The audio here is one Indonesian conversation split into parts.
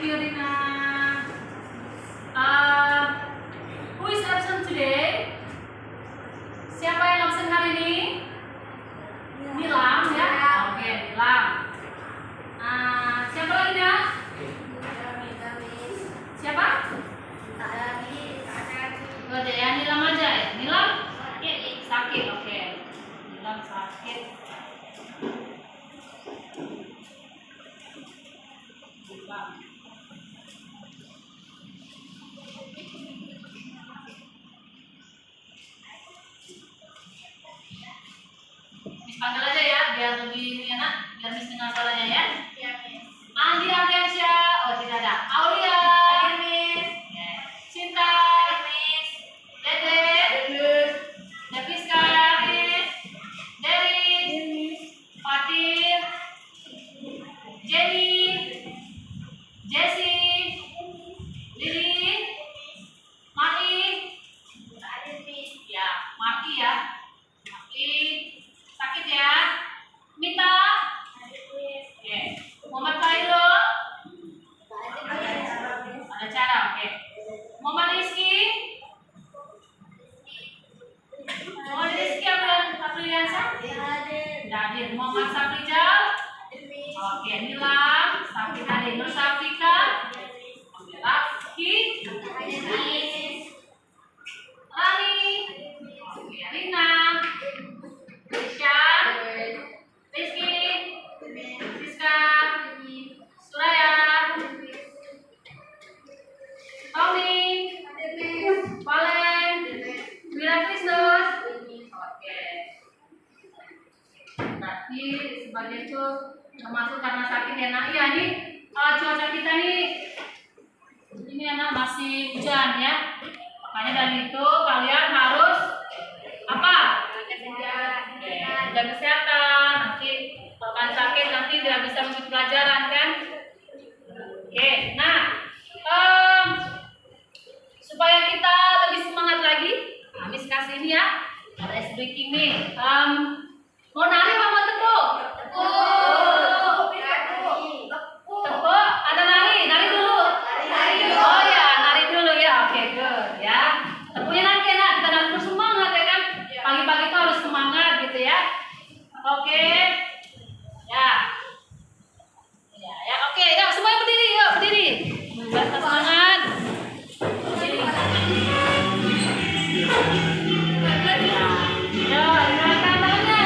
Thank you, Rina. Who is absent today? Siapa yang absen hari ini? Nilam ya? Oke, Nilam. Siapa lagi ya? Siapa? Itu aja ya, Nilam aja ya. Nilam? Sakit, oke. Nilam sakit. Panggil aja ya, biar lebih enak, biar Miss dengar suaranya ya. Andi Ardiansyah, oh tidak ada. Aulia, Cinta, Dede, Deviska, Dery, Fatir, Jenny, Jessie, Lili, Mai, ya, Maki ya, Maki. Sakit ya, Mita, oke, Muhammad Khairul, ada cara, oke, Muhammad Rizky, Apriliansa, Dadir, Muhammad Safrijal, oke, Nilam, Sakit Hadir, Nur Safika, oke, Rafki, Rani, oke, Rina, Rishan, Rizky, Siska, Suraya, Tommy, Valen, Wira Kristus. Oke. Berarti sebagai itu termasuk karena sakit ya. Nah, iya nih cuaca kita ini anak masih hujan ya. Makanya dari itu kalian harus apa? Jaga kesehatan, nanti kalau kalian sakit nanti tidak bisa mengikuti pelajaran kan? Oke, nah supaya kita lebih semangat lagi, Miss kasih ini ya, ada ice breaking nih. Mau nari apa mau tepuk? Tepuk, ada nari dulu. Oh ya, nari dulu ya, oke good ya. Tepuknya nanti enak, kita harus bersemangat ya kan? Pagi-pagi itu harus semangat gitu ya. Oke, ya, oke, ya semuanya berdiri, yuk berdiri. Kita semangat. Ya, gerakan tangannya.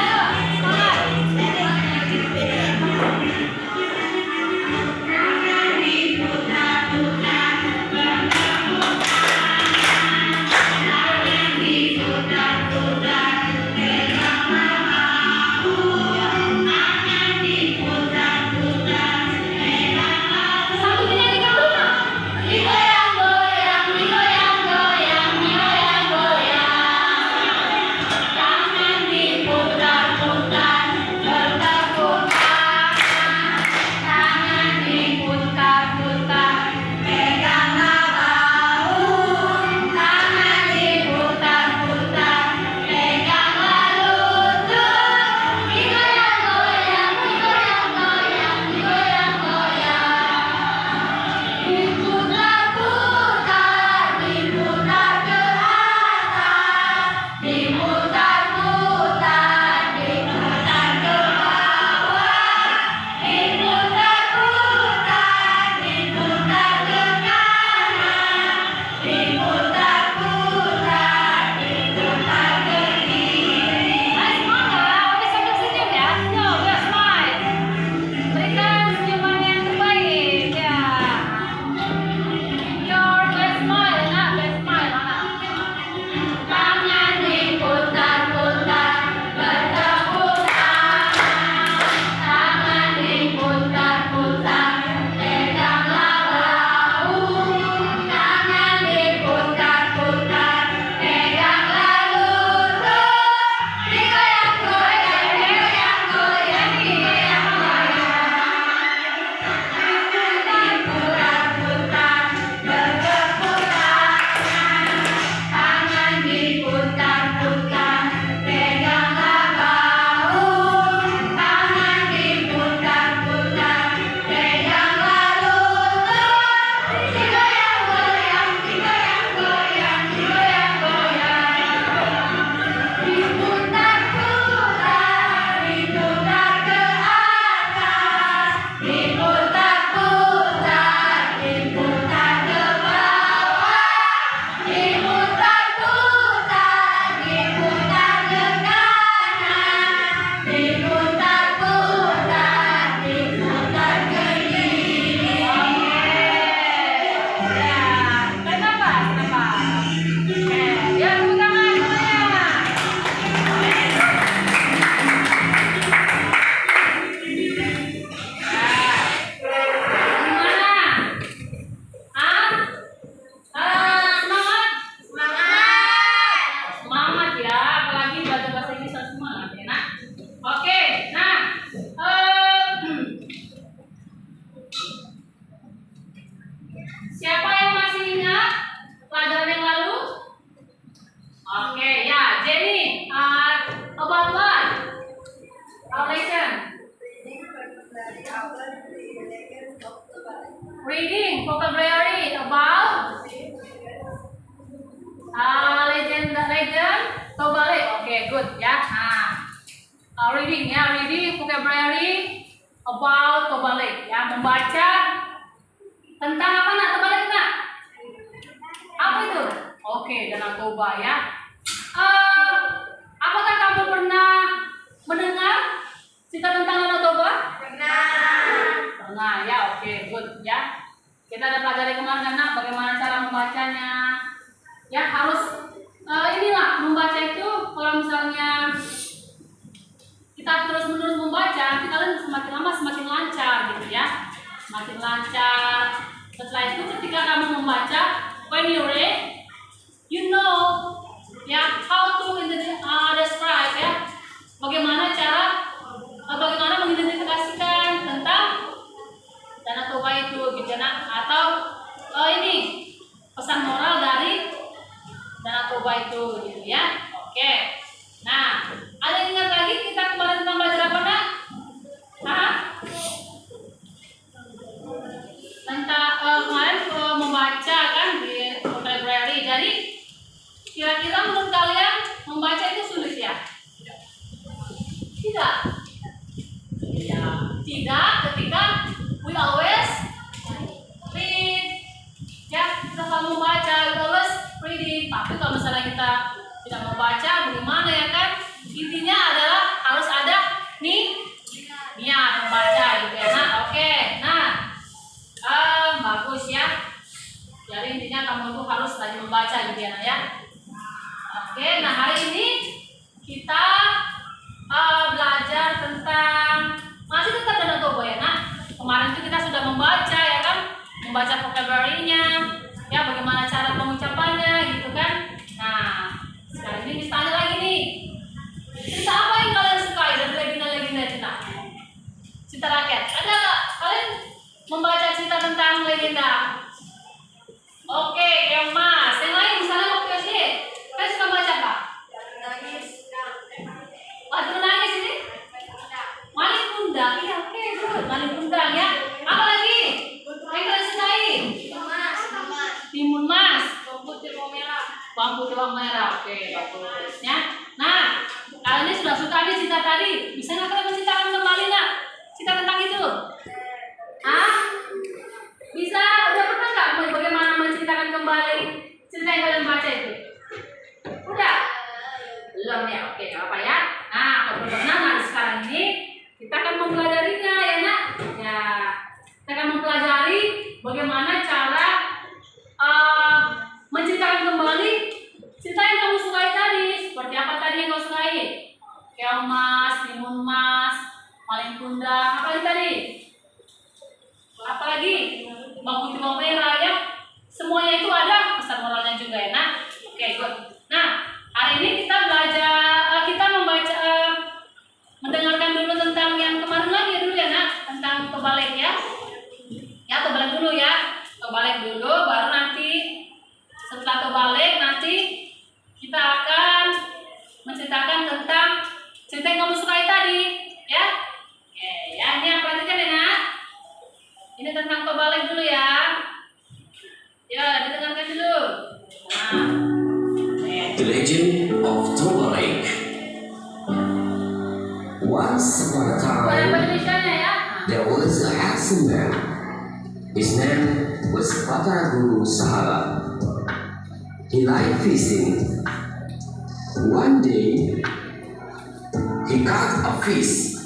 Siapa yang masih ingat pelajaran yang lalu? Oke, ya, Jenny, about what? Our lesson. Reading vocabulary about legend Tobalik. Oke, good ya. Nah, reading ya, reading vocabulary about Tobalik ya, membaca tentang apa nak Tobalik nak? Apa itu? Oke, Danau Toba ya. Apakah kamu pernah mendengar cerita tentang Danau Toba? Pernah ya, oke, good ya. Kita ada pelajari kemarin nak, bagaimana cara membacanya. Ya harus inilah membaca itu kalau misalnya kita terus-menerus membaca, kita kan semakin lama semakin lancar gitu ya, semakin lancar. Setelah itu ketika kamu membaca, when you read, you know ya how to describe ya, bagaimana mengidentifikasikan tentang Danau Toba itu gitu ya, atau ini pesan moral dari Danau Toba itu gitu ya. Oke. Nah, ada yang ingat lagi kita kemarin tentang belajar apa nak? Tentang kemarin membaca kan di vocabulary. Jadi kira-kira menurut kalian membaca itu sulit ya? Tidak. Ya, tidak ketika we always read. Ya, kita kalau membaca we always reading. Tapi kalau misalnya kita tidak membaca, bagaimana ya kan? Intinya adalah harus ada niat membaca gitu ya. Nah, oke. Nah, bagus ya. Jadi intinya kamu tuh harus rajin membaca gitu ya, ya. Oke. Nah, hari ini kita belajar tentang masih tentang Danau Toba ya, nah. Kemarin itu kita sudah membaca ya kan, membaca vocabulary-nya, ya bagaimana cara pengucapannya gitu kan. Nah, sekarang ini ditanya lagi nih, cerita apa yang kalian sukai dari legenda-legenda cerita? Cerita rakyat. Ada nggak kalian membaca cerita tentang legenda? Oke, yang Mas. Yang lain misalnya waktu SD, kalian suka baca Pak? Waktu menangis ini? Maling Kundang. Iya, oke, betul. Maling Kundang ya. Apa lagi? Yang kalian sukai? Timun Mas. Bawang putih bawang merah. Oke, bagus ya. Nah, kalian ini sudah suka nih cerita tadi. Bisa nggak kalian menceritakan kembali nak? Cerita tentang itu? Bisa? Udah pernah nggak bagaimana menceritakan kembali cerita yang kalian baca itu? Udah? Belum ya? Oke, nggak apa ya. Nah, kalau belum pernah, nah sekarang ini kita akan mempelajarinya ya nak. Ya, kita akan mempelajari bagaimana cara menceritakan kembali cerita yang kamu sukai tadi. Seperti apa tadi yang kamu sukai? Keong Mas, Timun Mas, Maling Kundang, apa lagi tadi? Apa lagi? Bawang putih bawang merah ya. Semuanya itu ada pesan moralnya juga ya nak. Oke, good. Nah, hari ini kita belajar, kita membaca, mendengarkan dulu tentang yang kemarin lagi dulu ya nak, tentang Tobalik ya. Ya, Tobalik dulu ya. Tobalik dulu, baru nanti setelah Tobalik nanti kita akan menceritakan tentang cerita yang kamu sukai tadi ya. Oke, ya ini yang perhatikan ya nak. Ini tentang Tobalik dulu ya. Ya, didengarkan dulu. Nah. The Legend of Tobalik. Once upon a time, there was a handsome man. His name was Batara Sahala. He liked fishing. One day, he caught a fish.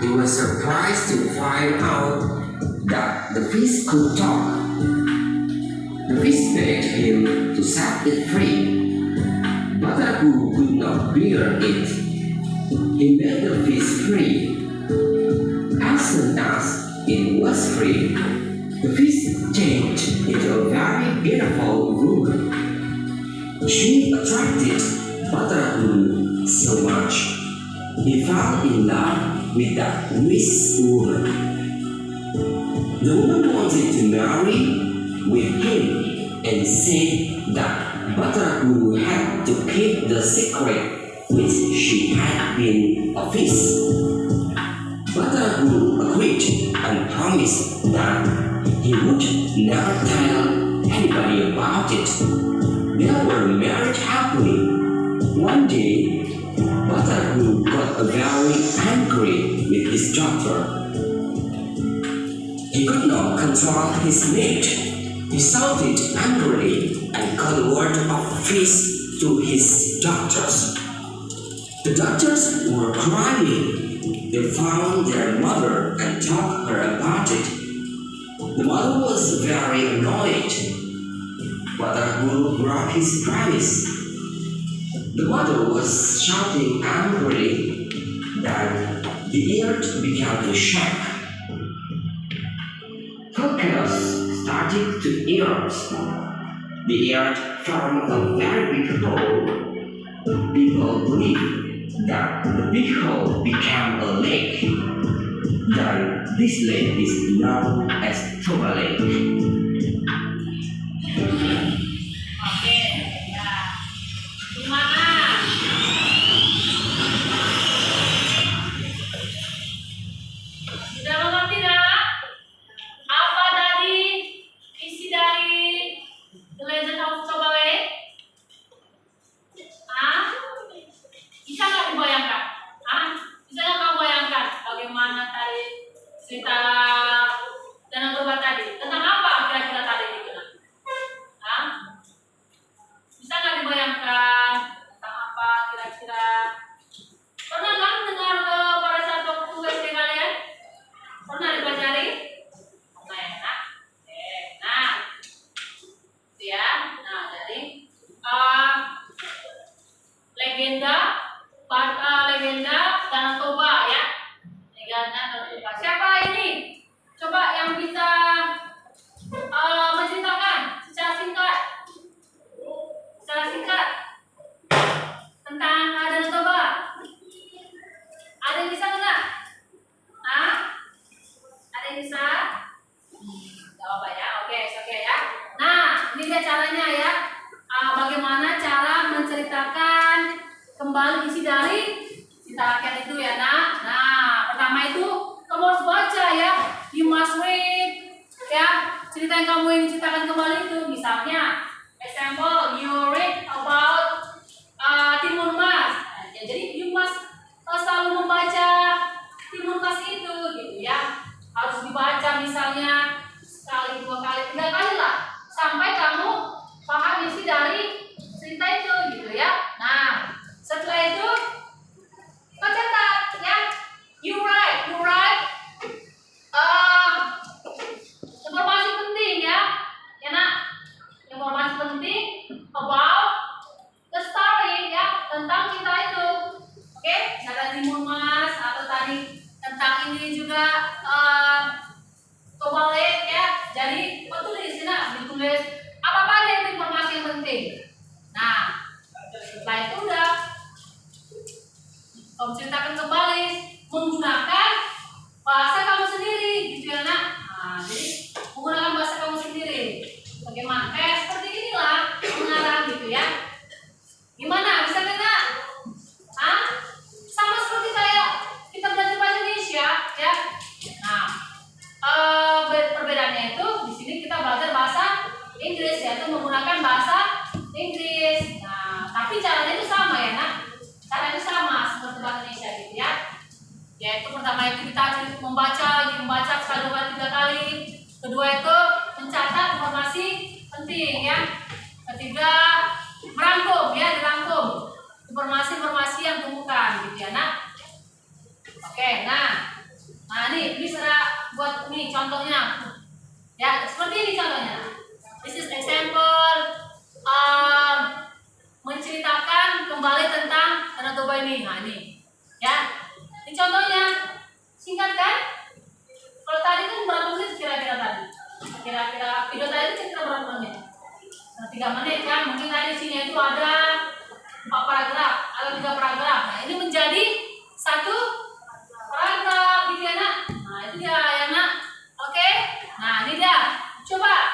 He was surprised to find out that the fish could talk. The fish begged him to set it free. Bataraku could not bear it. He made the fish free. As soon as it was free, the fish changed into a very beautiful woman. She attracted Bataraku so much. He fell in love with that wise woman. The woman wanted to marry with him and said that Batara Guru had to keep the secret which she had been a fish. Batara Guru agreed and promised that he would never tell anybody about it. They were married happily. One day, Batara Guru got very angry with his daughter. He could not control his rage. He shouted angrily and called word of fish to his daughters. The daughters were crying. They found their mother and told her about it. The mother was very annoyed. Batara Guru broke his promise. The mother was shouting angrily. Then the earth began to shake. Volcanoes started to erupt. The earth formed a very big hole. People believe that the big hole became a lake. Then this lake is known as Toba Lake. Oke, ya. Gimana? Sudah mengerti tidak? Apa tadi isi dari The Legend of Toba Lake? Bisa nggak dibayangkan? Bisa nggak kamu bayangkan bagaimana tadi cerita Danau Toba tadi? Tentang apa kira-kira tadi gitu? Bisa nggak dibayangkan tentang apa kira-kira? Pernah kan dengar pada saat waktu SD kalian? Pernah dipelajari? Pernah ya? Nah, itu ya. Nah, jadi legenda Danau Toba ya. Legenda Danau Toba. Siapa ini? Coba yang bisa menceritakan secara singkat tentang Danau Toba. Ada yang bisa nggak? Ada yang bisa? Gak apa ya. Oke ya. Nah, ini dia caranya ya. Bagaimana cara menceritakan kembali isi dari cerita rakyat itu ya nak. Nah, pertama itu kamu harus baca ya. You must read ya. Cerita yang kamu ingin ceritakan kembali itu, misalnya example you read about Timur Mas. Ya, jadi you must selalu membaca Timur Mas itu gitu ya. Harus dibaca misalnya sekali, 2 kali, 3 kali lah sampai kamu paham isi dari cerita itu gitu ya. Nah, setelah itu kau catat ya. You write informasi penting ya nak. Informasi penting about the story ya, tentang cerita itu. Oke, kata Timur Mas atau tadi tentang ini juga Toba Lake ya. Jadi tulis ditulis apa aja itu informasi yang penting. Nah, setelah itu udah kamu ceritakan kembali menggunakan bahasa kamu sendiri gitu ya nak. Nah, jadi menggunakan bahasa kamu sendiri. Bagaimana? Kayak seperti inilah mengarang gitu ya. Gimana? Bisa nggak nak? Sama seperti kayak kita belajar bahasa Indonesia ya. Nah, perbedaannya itu di sini kita belajar bahasa Inggris yaitu menggunakan bahasa Inggris. Nah, tapi caranya itu sama ya nak. Caranya sama seperti bahasa Indonesia gitu ya. Yaitu pertama itu kita membaca sekali, 2 kali, 3 kali. Kedua itu mencatat informasi penting ya. Ketiga merangkum ya, dirangkum informasi yang ditemukan gitu ya nak. Oke, nah ini bisa buat ini contohnya ya, seperti ini contohnya. This is example menceritakan kembali tentang Danau Toba ini. Nah ini ya, ini contohnya singkat kan? Kalau tadi kan berapa menit kira-kira tadi? Kira-kira video tadi itu kira berapa menit? 3 menit kan? Mungkin tadi di sini itu ada 4 paragraf atau 3 paragraf. Nah ini menjadi 1 paragraf gitu ya nak. Nah itu dia ya nak. Oke. Nah ini dia. Coba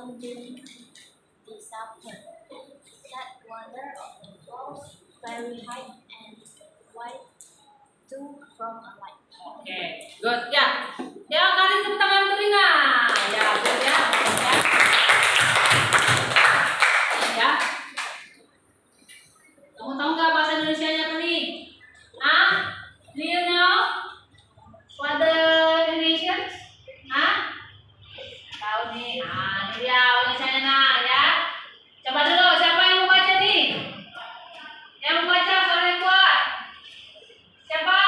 sounding disappointed. That wonder of the walls very high and wide too from a light. Oke, good ya. Ya, kasih tepuk tangan telinga. Ya, good ya. Ya. Ya. Kamu tahu nggak bahasa Indonesianya apa nih? Ah, do you know what the Indonesian? Ah, tahu nih. Ah, ini dia Indonesianya nah ya. Coba dulu, siapa yang mau baca nih? Yang mau baca suara yang kuat. Siapa?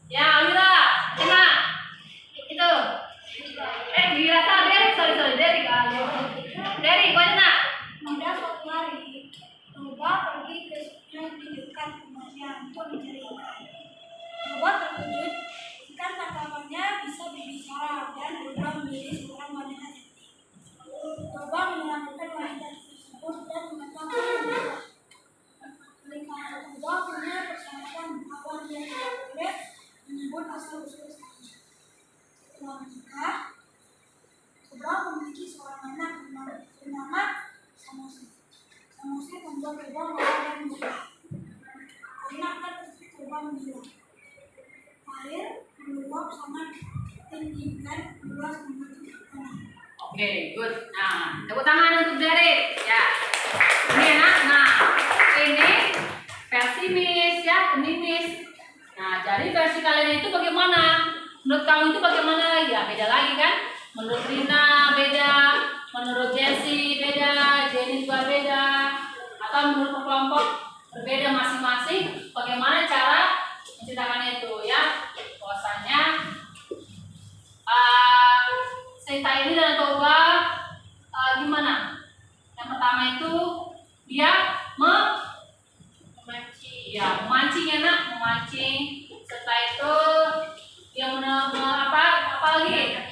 Ya, Wira, kena. Itu. Wira salah, sorry, Derry. Derry, kau nak? Pada suatu hari, Toba pergi ke sungai di dekat rumahnya untuk mencari ikan. Toba terkejut, ikan tangkapannya bisa berbicara dan berubah menjadi seorang wanita cantik. Toba menyelamatkan wanita tersebut dan menetapkan mereka. Mereka Toba punya persyaratan bahwa dia tidak boleh menyebut asal-usul istrinya. Setelah menikah, Toba memiliki seorang anak bernama Samosi. Samosi membuat Toba marah dan murka. Karena anak istri Toba menghilang. Air meluap sangat tinggi dan luas menutup tanah. Oke, good. Nah, tepuk tangan untuk Derry. Ya. Ini enak. Nah, ini versi Miss ya, ini Miss. Nah, jadi versi kalian itu bagaimana? Menurut kamu itu bagaimana? Ya, beda lagi kan? Menurut Rina beda, menurut Jessie beda, Jenny juga beda, atau menurut kelompok berbeda masing-masing. Bagaimana cara menceritakannya itu ya? Bahwasanya cerita ini dan Toba gimana? Yang pertama itu dia memancing ya nak, memancing. Setelah itu dia apa lagi?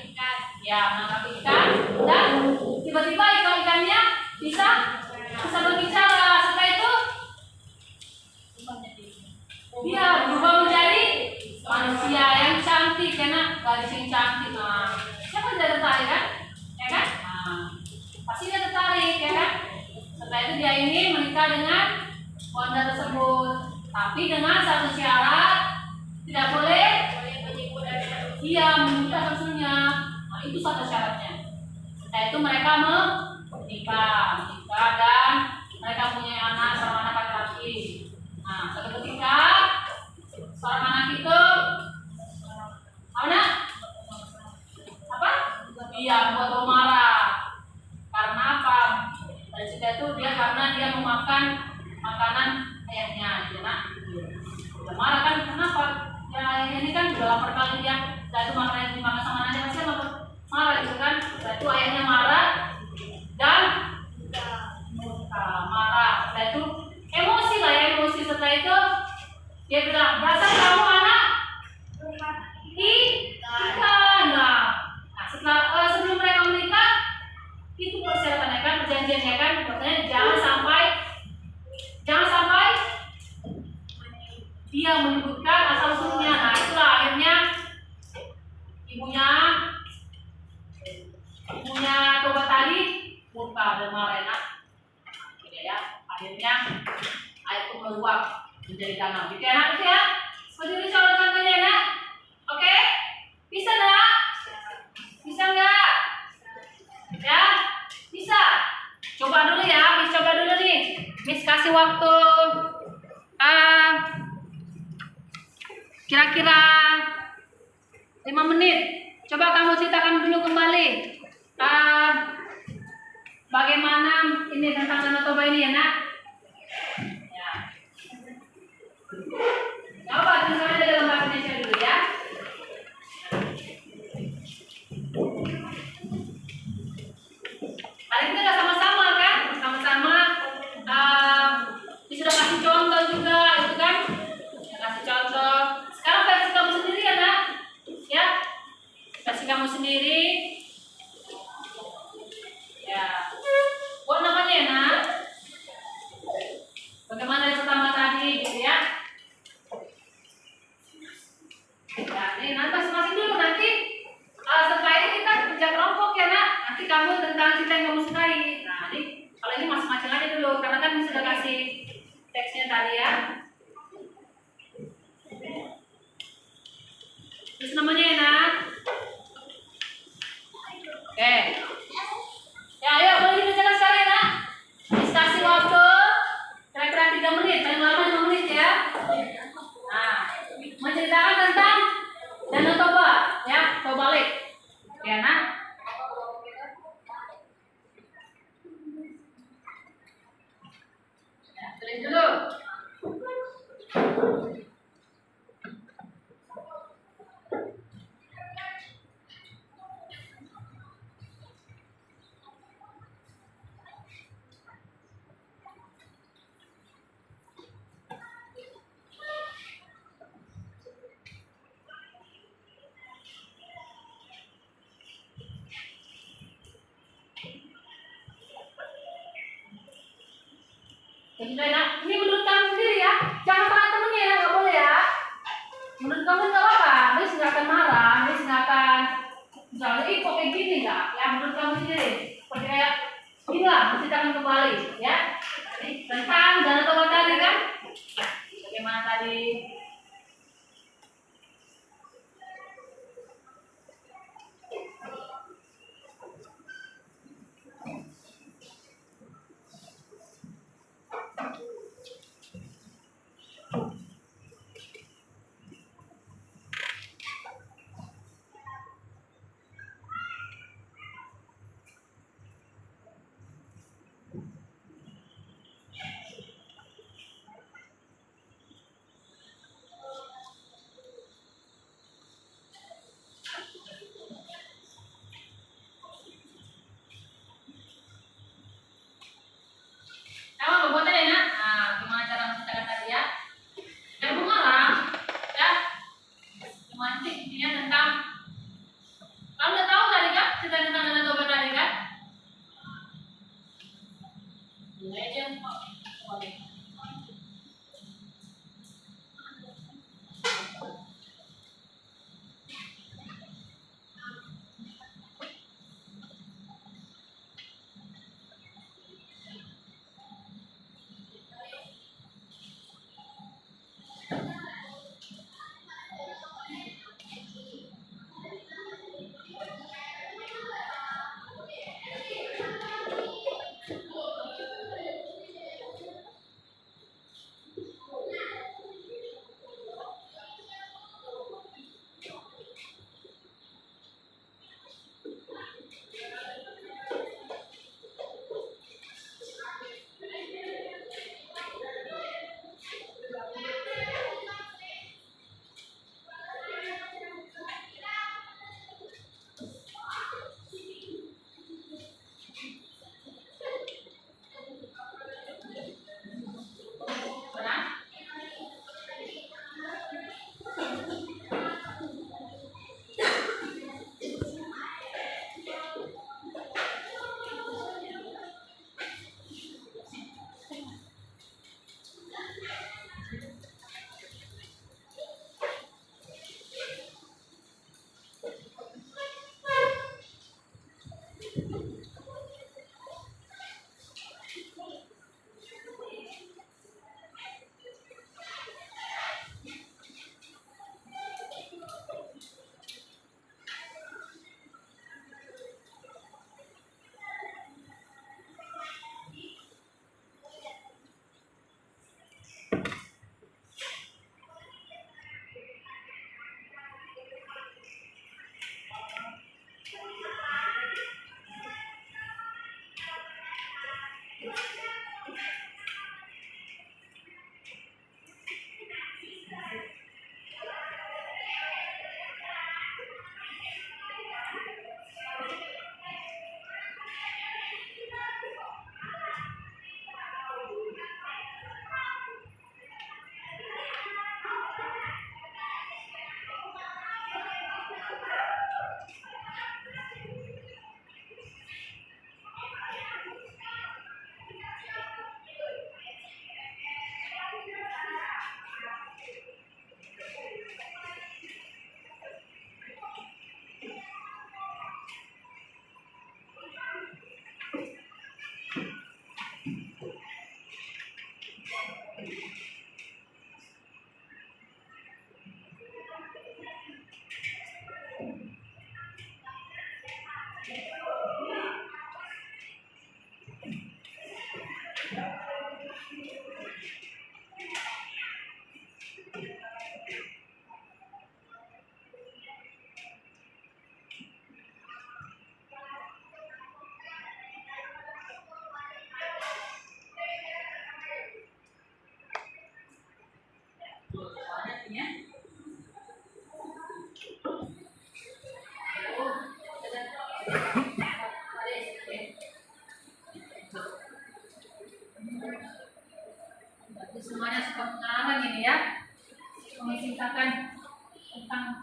Ya, menangkap ikan dan tiba-tiba ikan-ikannya bisa berbicara. Setelah itu dia berubah menjadi manusia yang cantik, karena gadis yang cantik. Nah, siapa tidak tertarik kan? Ya kan? Nah, pasti dia tertarik ya kan? Setelah itu dia ingin menikah dengan wanita tersebut, tapi dengan satu syarat, tidak boleh menikah susunya. Nah, itu satu syaratnya. Setelah itu mereka menikah dan mereka punya anak, seorang anak laki-laki. Nah, suatu ketika seorang anak itu Iya, buat Toba marah. Karena apa? Dari cerita itu karena dia memakan makanan ayahnya, ya nak. Dia marah kan? Kenapa? Ya ayahnya ini kan udah lapar kali dia. Setelah itu makanan yang dimakan sama anaknya pasti marah gitu kan? Setelah itu ayahnya marah dan marah. Setelah itu emosi lah ya, emosi. Setelah itu dia bilang, "Dasar kamu anak ikan." Nah, sebelum mereka menikah itu persyaratannya kan, perjanjiannya kan, katanya jangan sampai dia menyebutkan asal usulnya. Nah, itulah akhirnya ibunya Toba tadi murka dan marah enak. Ya, akhirnya air itu meluap menjadi danau. Oke, enak itu ya. Seperti itu contohnya ya. Oke, bisa nak? Bisa nggak? Ya, bisa. Coba dulu ya, Miss coba dulu nih. Miss kasih waktu kira-kira 5 menit. Coba kamu ceritakan dulu kembali bagaimana ini tentang Danau Toba ini ya nak. Ya. Coba tulisannya dalam bahasa Indonesia dulu ya. Hari ini udah sama-sama kan? Sama-sama sudah kasih contoh juga itu kan? Kasih contoh. Sekarang versi kamu sendiri ya nak? Ya, versi kamu sendiri. Ya, buat namanya ya nak. Bagaimana yang pertama tadi gitu ya? Ya, ini nanti masing-masing kita yang kamu sukai. Nah, ini kalau ini masing-masing aja dulu, karena kan sudah kasih teksnya tadi ya. Terus namanya enak. Oke. Ya, ayo boleh dikerjakan sekalian ya. Kasih waktu kira-kira 3 menit, paling lama 5 menit ya. Nah, menceritakan tentang Danau Toba ya, coba balik. Ya, nah. Ya, tulis dulu. Jadi nah, ini menurut kamu sendiri ya, jangan marah temennya ya, nggak boleh ya. Menurut kamu nggak apa-apa, Miss nggak akan marah, Miss nggak akan misalnya, kok kayak gini nggak? Ya menurut kamu sendiri, seperti kayak inilah, menceritakan kembali, ya. Jadi, tentang Danau Toba tadi kan, bagaimana tadi? Emang buatnya ya, nah, gimana cara menceritakan tadi ya? Yang mengarang, ya, gimana sih intinya tentang, kamu udah tahu tadi kan, cerita tentang Danau Toba tadi kan? Legend of Toba.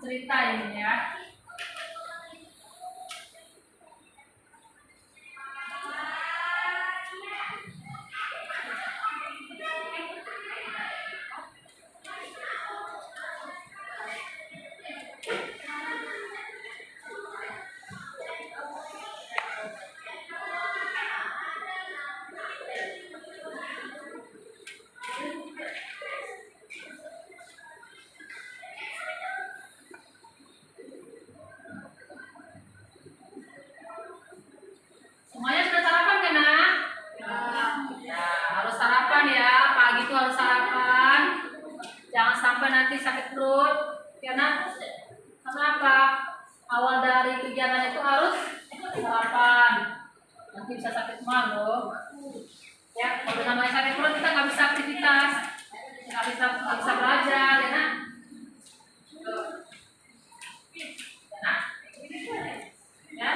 cerita ini ya. Semuanya sudah sarapan kan, Nak? Ya, harus sarapan ya. Pagi itu harus sarapan. Jangan sampai nanti sakit perut. Ya, Nak? Kenapa? Awal dari kegiatan itu harus sarapan. Nanti bisa sakit malam loh. Ya, kalau namanya sakit perut kita nggak bisa aktivitas, nggak bisa belajar, ya, Nak? Tuh. Ya, Nak? Ya.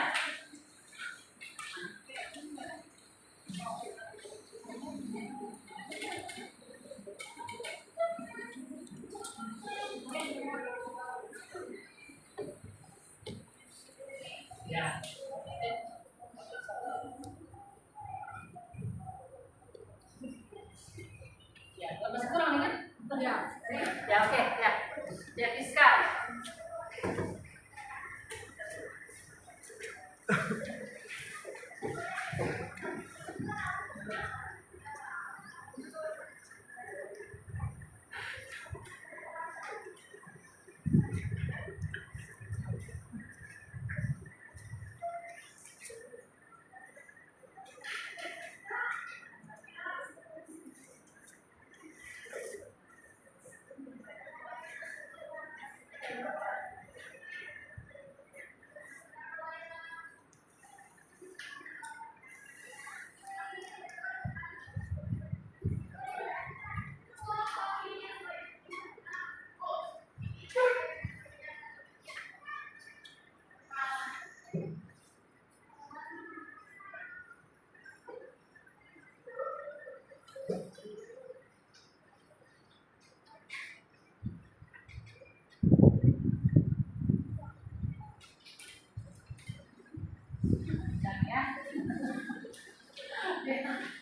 Ya. Ya, masih kurang nih kan? Ya. Ya, oke, ya. Ya, Iska.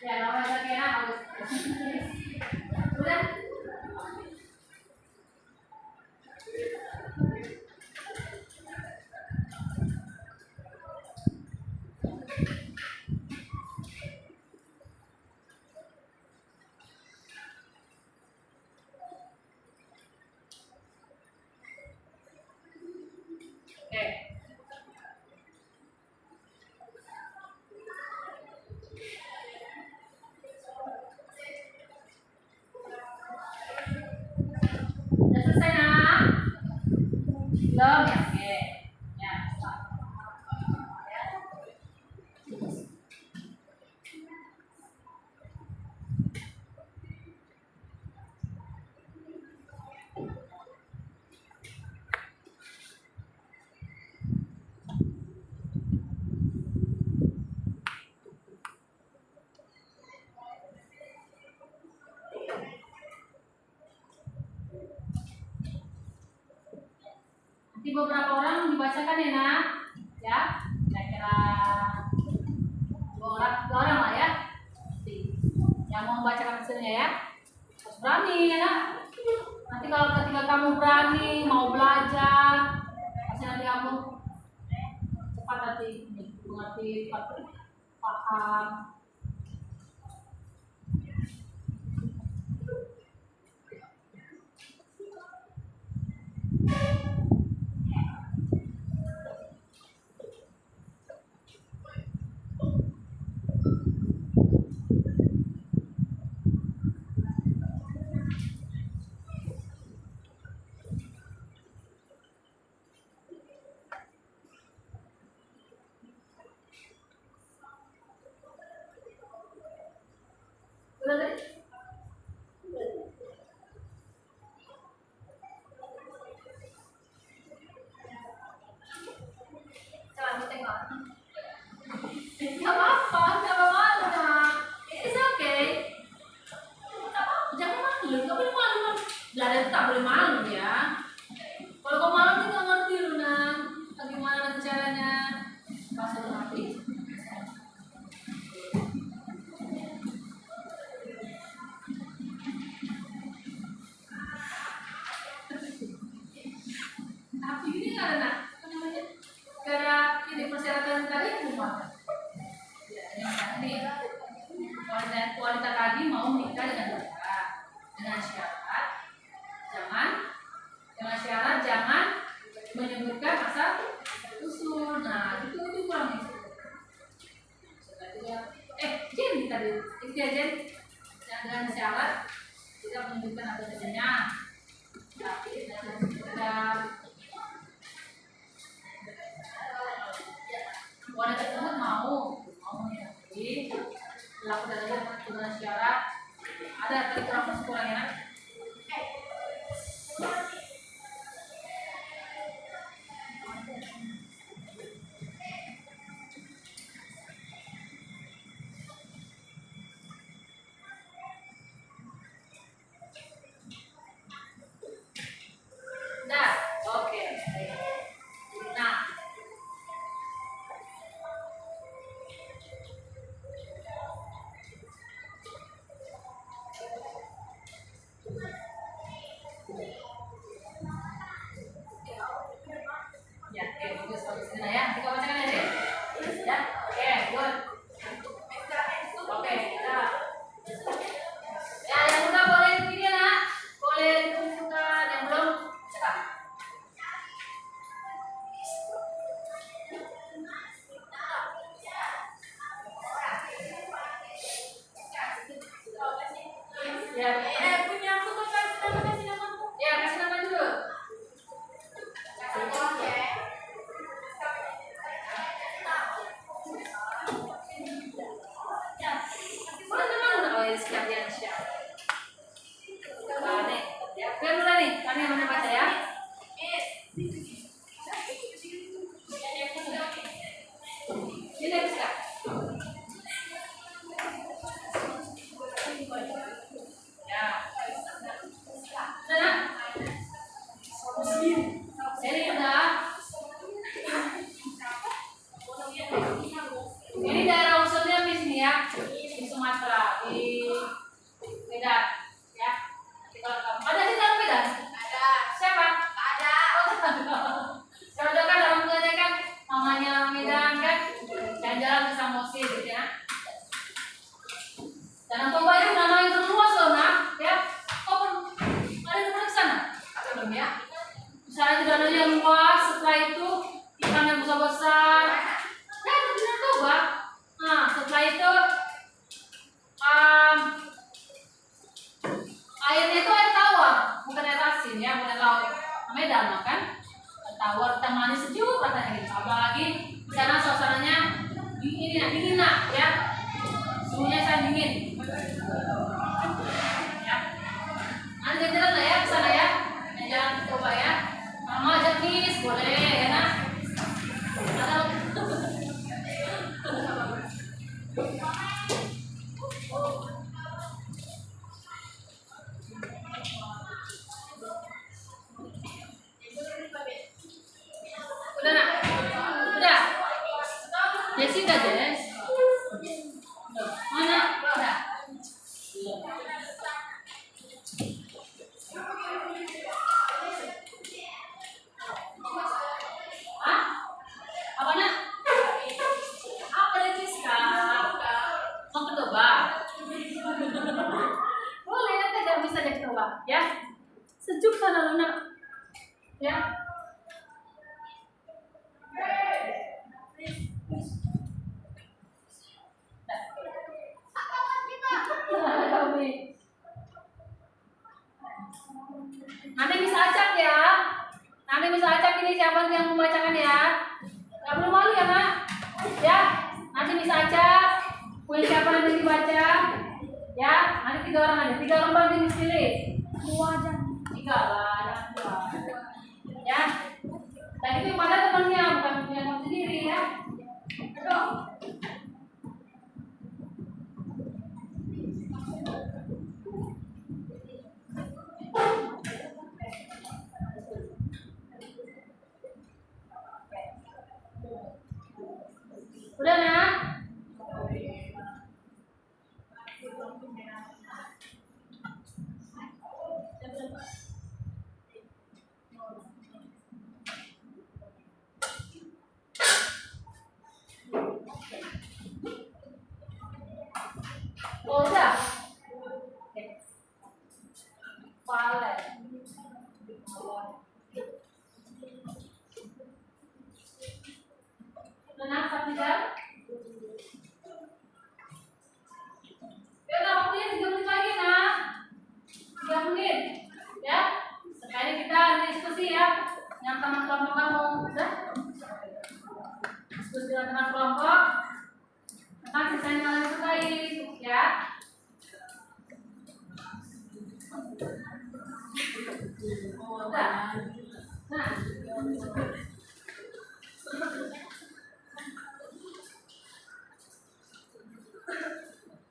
Ya, nomor bagian bagus. Udah. Oke. Udah selesai, Nak? Belum ya? Oke. Ya, stop. Ya. Nanti beberapa orang dibacakan ya, Nak. Ya, kira-kira dua orang lah ya. Nanti yang mau membacakan hasilnya ya, harus berani ya, Nak. Nanti kalau ketika kamu berani mau belajar, pasti nanti kamu cepat nanti mengerti, cepat paham. Ini wanita tadi mau menikah dengan syarat jangan menyebutkan asal usul. Nah, itu kurang itu. Jen tadi itu ya Jen, dengan syarat tidak menyebutkan asal usulnya, tapi tidak wanita tersebut mau menikahi pelaku dengan syarat ada kurang-kurangnya. Nah, oke. Nah, ya, oke, bagus bagus. Nah ya, kita bacakan aja. Ya, oke, good. Oke, nah. Ya, yang udah boleh ini nak, boleh tunjukkan yang belum. Cepat. Ya, Punya aku tuh kasih nama aku. ya kasih nama dulu. Boleh nama oh ya sekalian siap. Nah, nih, ya, biar mulai nih, kami yang mana baca ya. Ini bisa. Ya. Nah, ini udah. Ini daerah usulnya di sini ya, di Sumatera, di Medan, ya. Ada di dalam Medan? Ada. Siapa? Ada. Kalau kan orang tuanya kan namanya Medan kan, jalan-jalan ke Samosir gitu ya. Dan Toba itu nama yang terluas loh nak, ya. Oh, ada yang pernah ke sana? Belum ya. Misalnya dananya luas, setelah itu ikan yang besar-besar. Ya, itu benar Toba. Nah, setelah itu airnya itu air tawar, bukan air asin ya, bukan air laut. Namanya danau kan? Air tawar, temani sejuk katanya gitu. Apalagi di sana suasananya dingin nak, ya. Suhunya sangat dingin. Ya. Nanti jalan lah ya ke sana ya. Jalan ke Toba ya. Kalau mau ajak Miss boleh ya nak. Atau udah nak? Udah? Jessy udah Jess? Mana? Udah? Hah? Apa nak? Apa lagi sekarang? Mau ke Toba? Boleh nanti gak bisa jadi Toba ya? Sejuk sana lu nak ya? Nanti bisa acak ya. Nanti bisa acak ini siapa yang membacakan ya. Gak perlu malu ya nak. Ya. Nanti bisa acak. Punya siapa nanti dibaca. Ya. Nanti 3 orang aja. 3 lembar ini pilih. 2 aja. 3 lah. Jangan 2. Ya. Dan itu pada temannya bukan punya kamu sendiri ya. Aduh. Udah nak? Oh, udah. Oke. Valen. Tenang, 1 jam. Ya, nah, waktunya 3 menit lagi, nah. 3 menit. Ya. Sekarang kita diskusi ya. Yang teman kelompok kamu udah? Diskusi dengan teman kelompok. Tentang sisa yang kalian sukai, ya. Udah. Nah.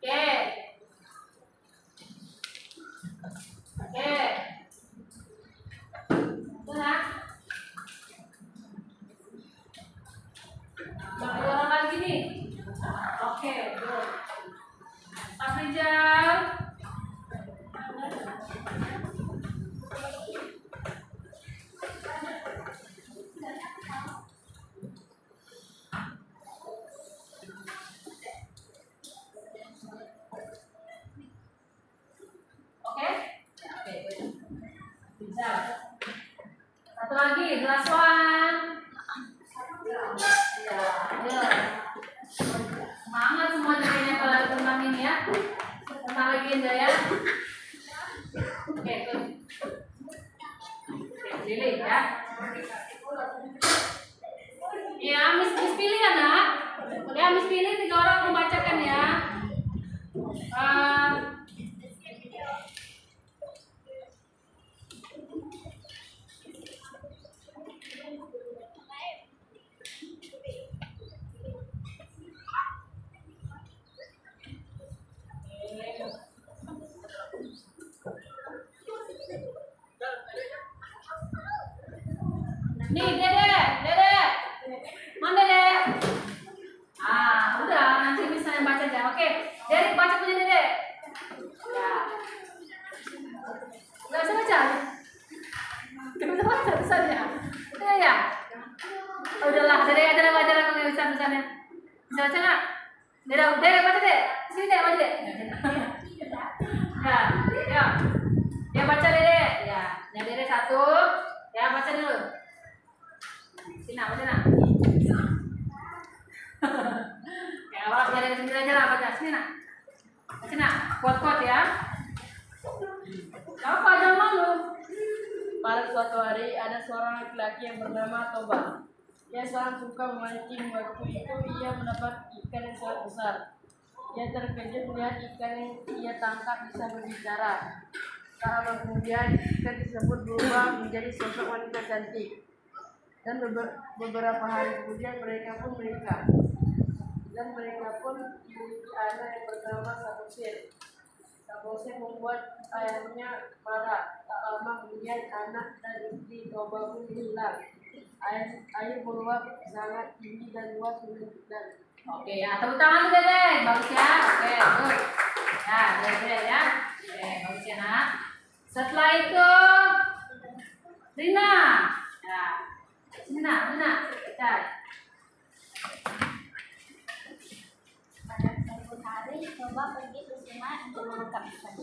Oke. Oke. Udah. Ada orang lagi nih. Oke, good. Mas Rijal. Oke? Oke, good. Rijal. Satu lagi, last one. Ya, ayo. Semangat semua jadinya kalau tentang ini ya. Tentang legenda ya. Oke, good. Oke, Lili ya. Ya, Miss pilih ya nak. Ya, Miss pilih 3 orang membacakan ya. Nih, Dede. Mana Dede? Udah, nanti misalnya baca aja. Oke, Dede baca punya Dede. Ya. Nggak bisa baca? Nggak bisa baca tulisannya. Ya. Oh, udahlah, Dede aja lah baca kalau nggak bisa tulisannya. Bisa baca nggak? Dede baca deh. Sini deh, baca deh. Ya. Ya baca Dede. Ya, Dede 1. Ya, baca dulu. Sini, baca nak. Ya, awal dari sendiri aja lah baca. Sini nak. Baca nak. Kuat-kuat ya. Apa jangan malu. Pada suatu hari ada seorang laki-laki yang bernama Toba. Ia sangat suka memancing. Waktu itu ia mendapat ikan yang sangat besar. Ia terkejut melihat ikan yang ia tangkap bisa berbicara. Tak lama kemudian ikan tersebut berubah menjadi sosok wanita cantik. Dan beberapa hari kemudian mereka pun menikah. Dan mereka pun memiliki anak yang bernama Sabosen. Sabosen membuat ayahnya marah. Tak lama kemudian anak dan istri Toba pun hilang. Air meluap sangat tinggi dan luas menentukan. Oke ya, tepuk tangan tuh Dede. Bagus ya. Oke, good. Ya, Dede ya. Oke, bagus ya nak. Setelah itu Rina. Ya. Rina. Ya. Pada suatu hari, Toba pergi ke sungai untuk menangkap ikan.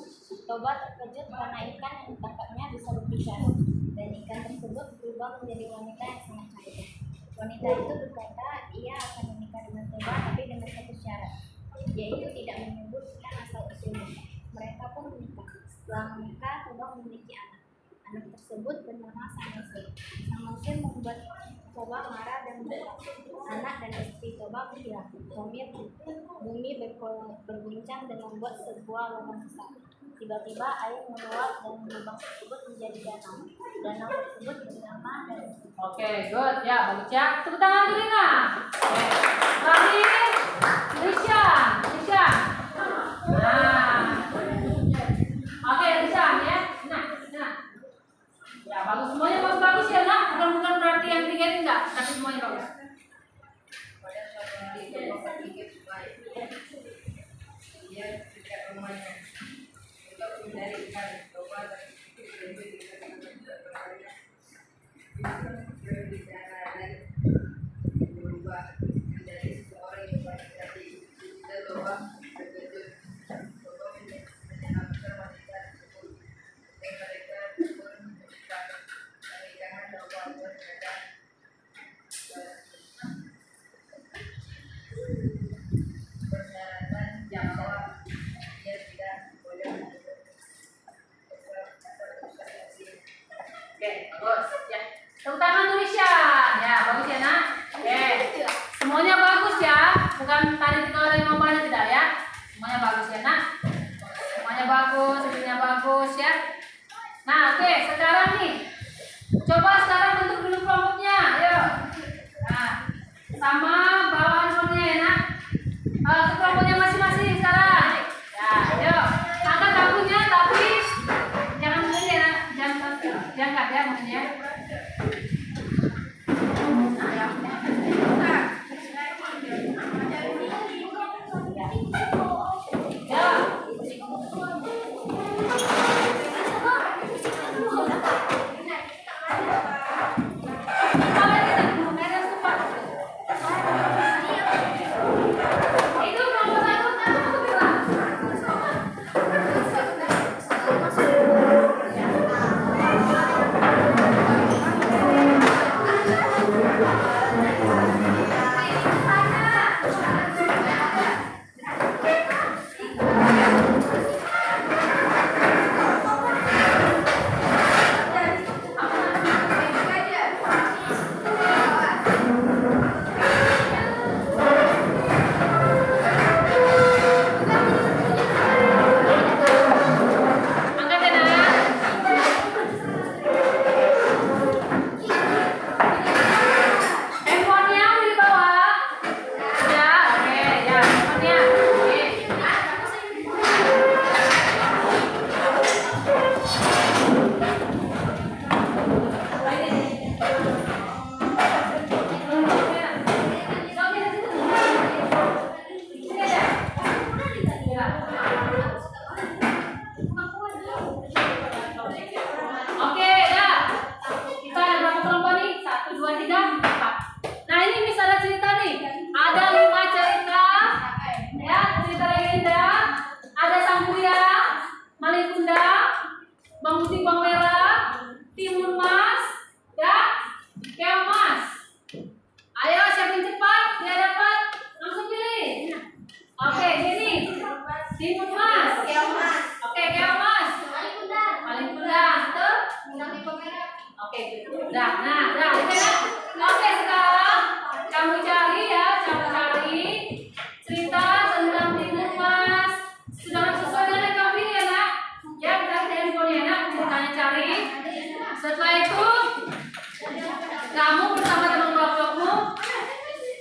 Toba terkejut karena ikan yang ditangkapnya bisa berbicara, dan ikan tersebut berubah menjadi wanita yang sangat cantik. Wanita itu berkata ia akan menikah dengan Toba, tapi dengan satu syarat, yaitu tidak menyebutkan asal usulnya. Mereka pun menikah. Setelah menikah, Toba memiliki anak. Anak tersebut bernama Samosen. Samosen membuat Toba marah dan berkata, anak dan istri Toba menghilang. Bumi berguncang dan membuat sebuah lubang besar. Tiba-tiba air meluap dan lubang tersebut menjadi danau. Danau tersebut bernama Danau. Oke, good. Ya, bagus ya. Tepuk tangan dulu Rina. Oke. Terakhir Risha. Nah. Oke, Risha ya. Nah. Ya, bagus semuanya bagus ya nak. Bukan berarti yang tinggal enggak, tapi semuanya bagus. bagus, ininya bagus ya. Nah, oke, sekarang nih. Coba sekarang bentuk dulu kelompoknya. Ayo. Nah, sama bawa handphonenya ya, nak. Kelompoknya masing-masing sekarang. Ya, ayo. Angkat dagunya tapi jangan begini ya, nak. Jangan diangkat ya maksudnya. Oke, dah. Kita ada berapa kelompok nih? 1, 2, 3, 4. Nah, ini misalnya cerita nih. Ada 5 cerita. Ya, cerita legenda. Ada Sang Buya, Malin Kundang, Bang Putih Bang Merah, Timun Mas, ya, Keong Mas. Ayo, siapa yang cepat? Dia dapat. Langsung pilih. Oke, sini. Timun Mas. Oke, Keong Mas. Malin Kundang. Tuh. Oke, udah. Nah, udah. Oke, sekarang kamu cari ya, kamu cari cerita tentang Timun Mas. Sudah sesuai dengan yang kamu pilih ya, nak? Ya, kita handphonenya, nak. Ceritanya cari. Setelah itu, kamu bersama teman kelompokmu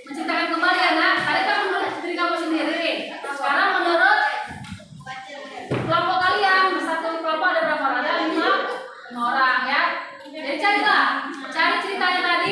menciptakan kembali ya, nak. Tadi kan menurut diri kamu sendiri. Sekarang menurut kelompok kalian, satu kelompok ada berapa orang? Ada 5 orang ya. Jadi cari ceritanya tadi.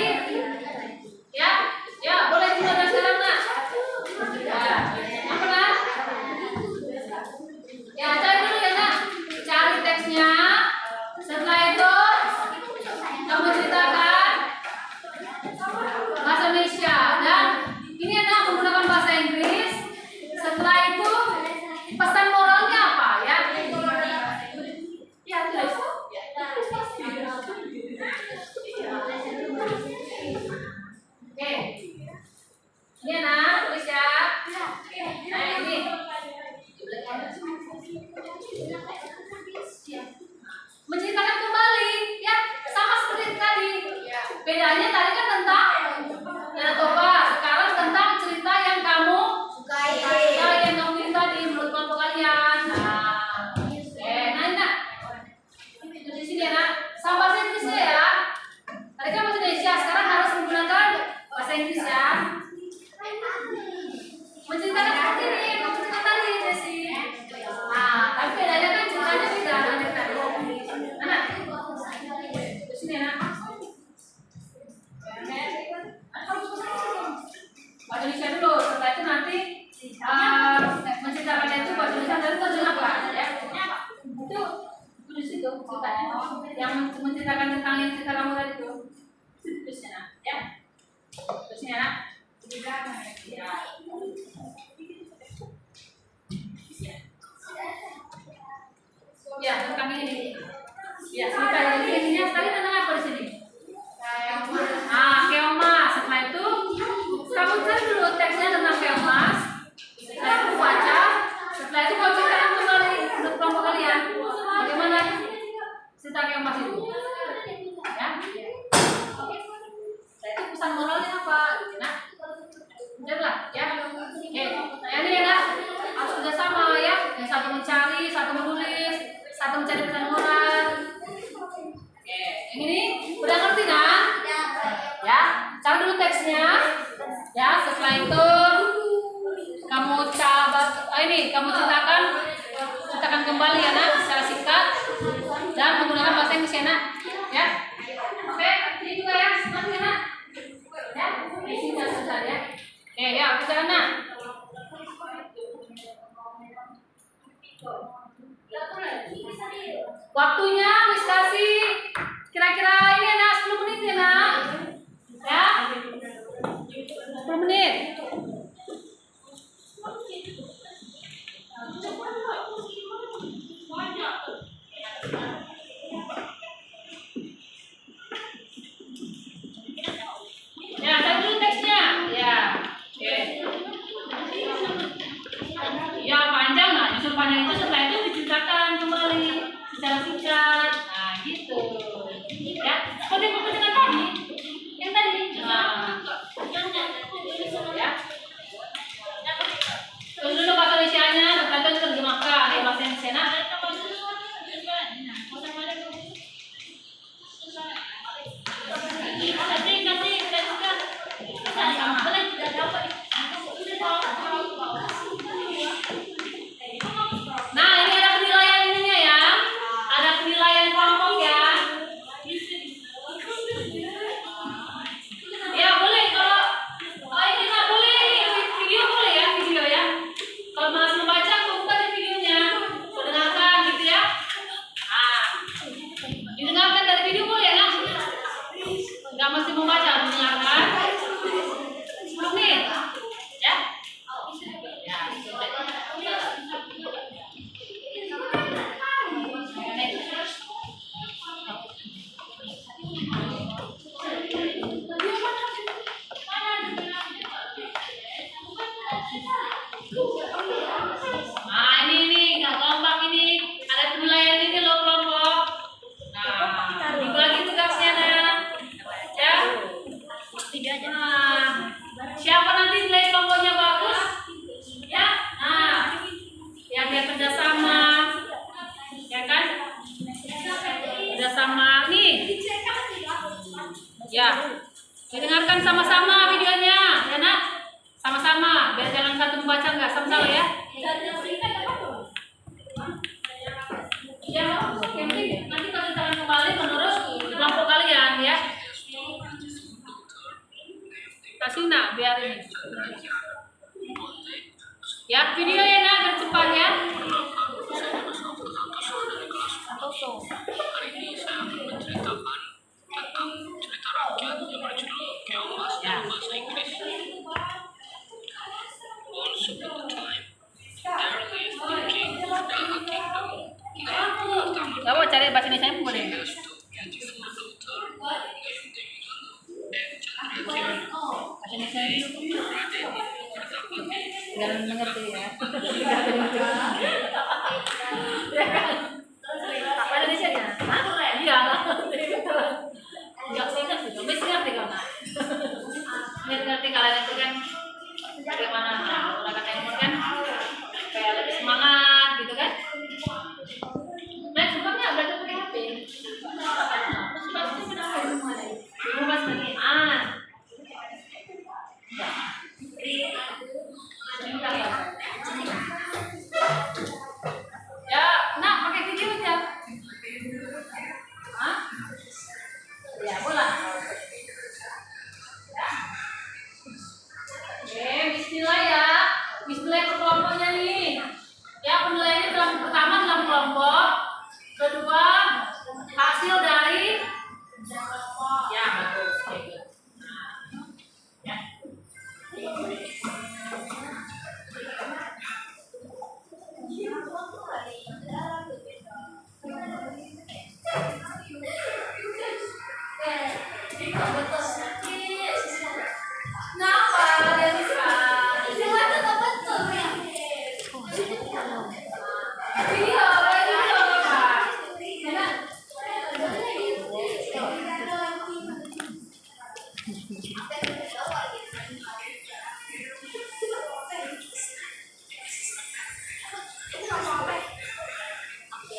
Oh ini kamu ceritakan kembali ya nak secara singkat dan menggunakan bahasa Inggris ya nak. Ya. Oke, ini juga ya, semangat ya nak. Ya, ini singkat ya. Oke, ya, bicara nak. Waktunya Miss kasih kira-kira ini nak 10 menit ya nak. Ya. 10 menit. Ya, saya dulu teksnya. Ya. Oke. Ya, panjang lah. Justru panjang itu setelah itu diceritakan kembali secara singkat. Nah, gitu. Ya, seperti pertanyaan tadi. Yang tadi. Nah. Ya. Terus dulu bahasa Indonesianya, setelah itu terjemahkan ya bahasa Indonesia. Nah, nah, ini ada penilaian ininya ya. Ada penilaian kelompok ya. Ya boleh kalau ini nggak boleh video boleh ya video ya. Kalau malas membaca buka aja videonya, dengarkan gitu ya. Didengarkan dari video boleh ya. Nggak mesti membaca, mendengarkan. 10 menit ya. Ya. Nah ini kelompok ini ada penilaian ini loh kelompok. Nah dibagi tugasnya nah, ya. Nah, siapa nanti nilai kelompoknya bagus? Ya, nah yang dia kerjasama, ya kan? Kerjasama nih. Ya, didengarkan sama-sama videonya, ya nak? Sama-sama, biar jangan satu membaca nggak sama-sama ya. Ya, yang penting nanti kalau kita kembali menurut kelompok kalian ya. Kasih nak biar ini. Ya, video ya nak biar cepat ya. Hari ini saya akan menceritakan tentang cerita rakyat yang berjudul Keomas dalam bahasa Inggris. Once upon a time, there lived a king of a kingdom named Tamakan. Kamu cari bahasa Indonesia boleh. He has two beautiful daughters named Dewi and Chandra. Bahasa Indonesia dulu. Berada di Pertapan. Jangan mengerti ya. Apa Indonesia nya? Iya. Enggak ingat sih, mesti ngerti kan? Ngerti kalian itu kan bagaimana menggunakan handphone kan? Kayak lebih semangat gitu kan? Nah, sebelumnya belajar pakai HP. Berubah lagi. Ya, nah pakai video aja. Hah? Ya, boleh. Ya. Oke, bismillah ya. Bismillah kelompoknya nih. Ya, penilaiannya pertama dalam kelompok. Kedua, hasil dari ya, bagus. Oke. Ya.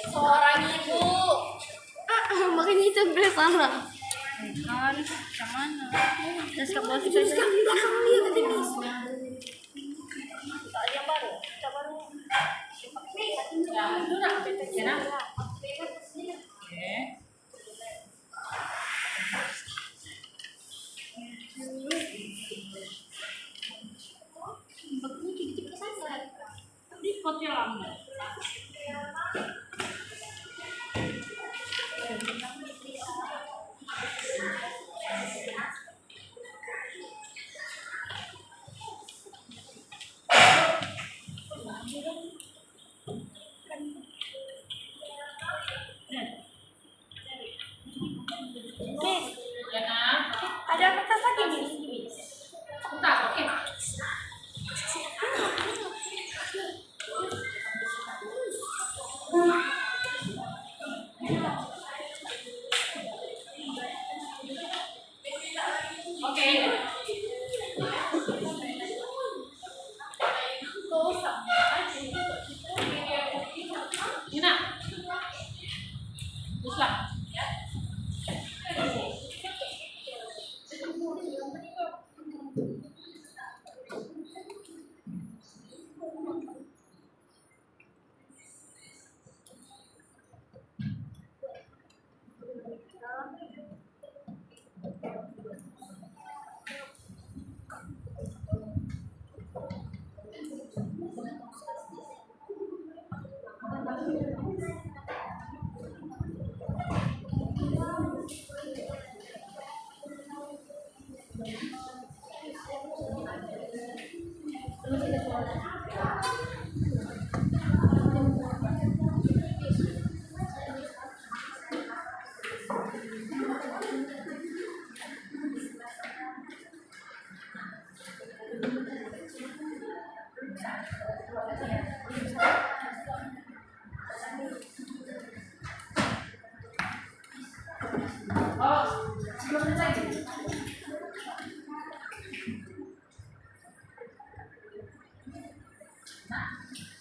Seorang ibu. Makanya itu beres salah. Kan, yang mana? Terus ke bawah. Terus ke belakang dia ke sini. Yang baru, kita baru. Ya, nak? Oke. Ini foto yang lama. Miss, Ya, nak? ada kertas lagi nih. Bentar, oke. Oke. Ini, nak? Terus lah. Oh, sebelum selesai.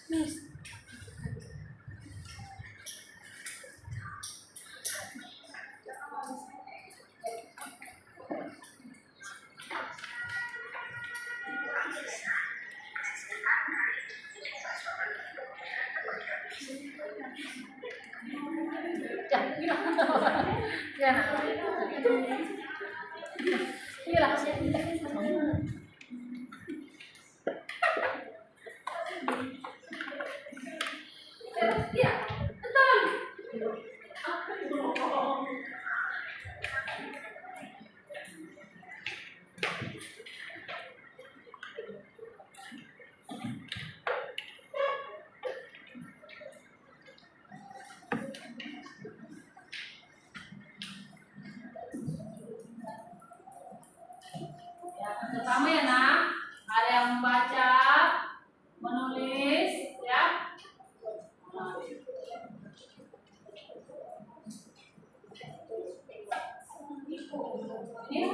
Miss, Ya, gila. Ya, nak. Gila. Iya, betul. Ya, pertama ya, nak. Ada yang membaca, menulis, ya. Ini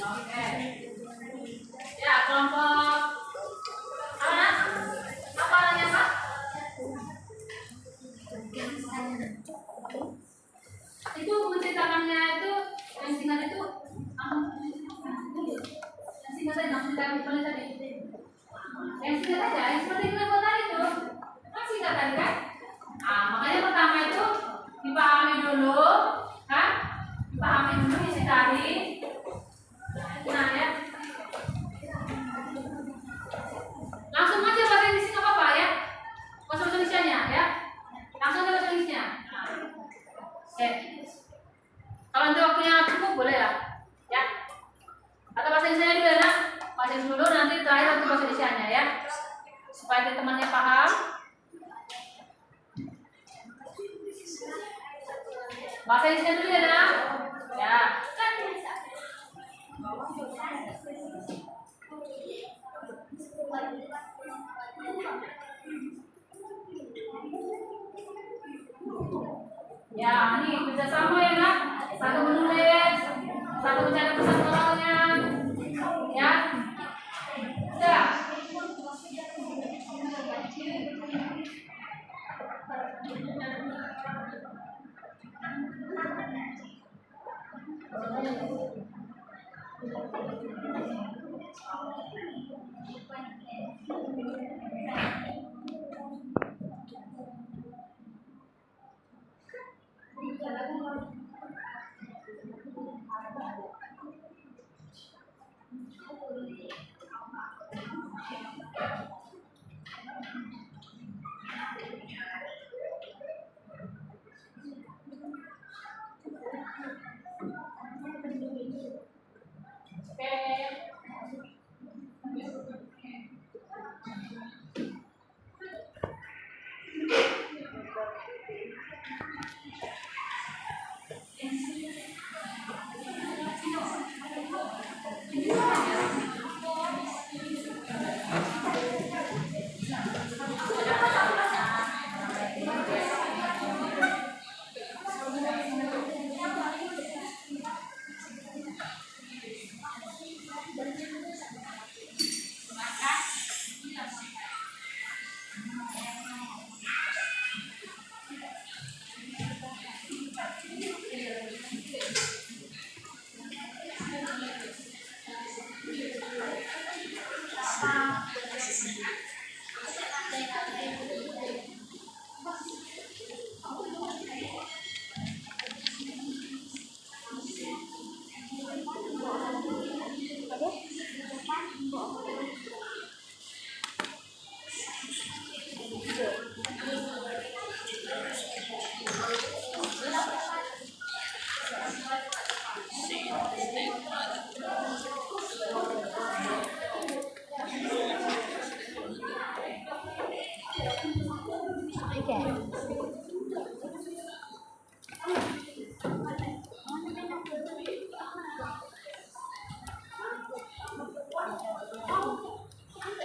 Oke. Ya, kelompok mana? Apa namanya, Pak? Itu menceritakannya itu yang singkat itu yang singkat tadi langsung tadi. Yang singkat aja, yang seperti kita tadi itu kan singkat tadi kan? Nah, makanya pertama itu dipahami dulu, kan? Dipahami dulu isi tadi. Nah ya, langsung aja bahasa Inggris nggak apa-apa ya, bahasa Indonesia-nya ya, langsung aja bahasa Inggrisnya. Oke, kalau nanti waktunya cukup boleh lah, ya. Atau bahasa Indonesia dulu ya, nak. Bahasa Inggris dulu, nanti terakhir waktu bahasa Indonesia-nya ya, supaya temannya paham. Bahasa Inggrisnya dulu ya, nak. Ya. Ya, ini kerjasama ya, nak. Satu menulis, satu mencari pesan moralnya, ya. Sudah.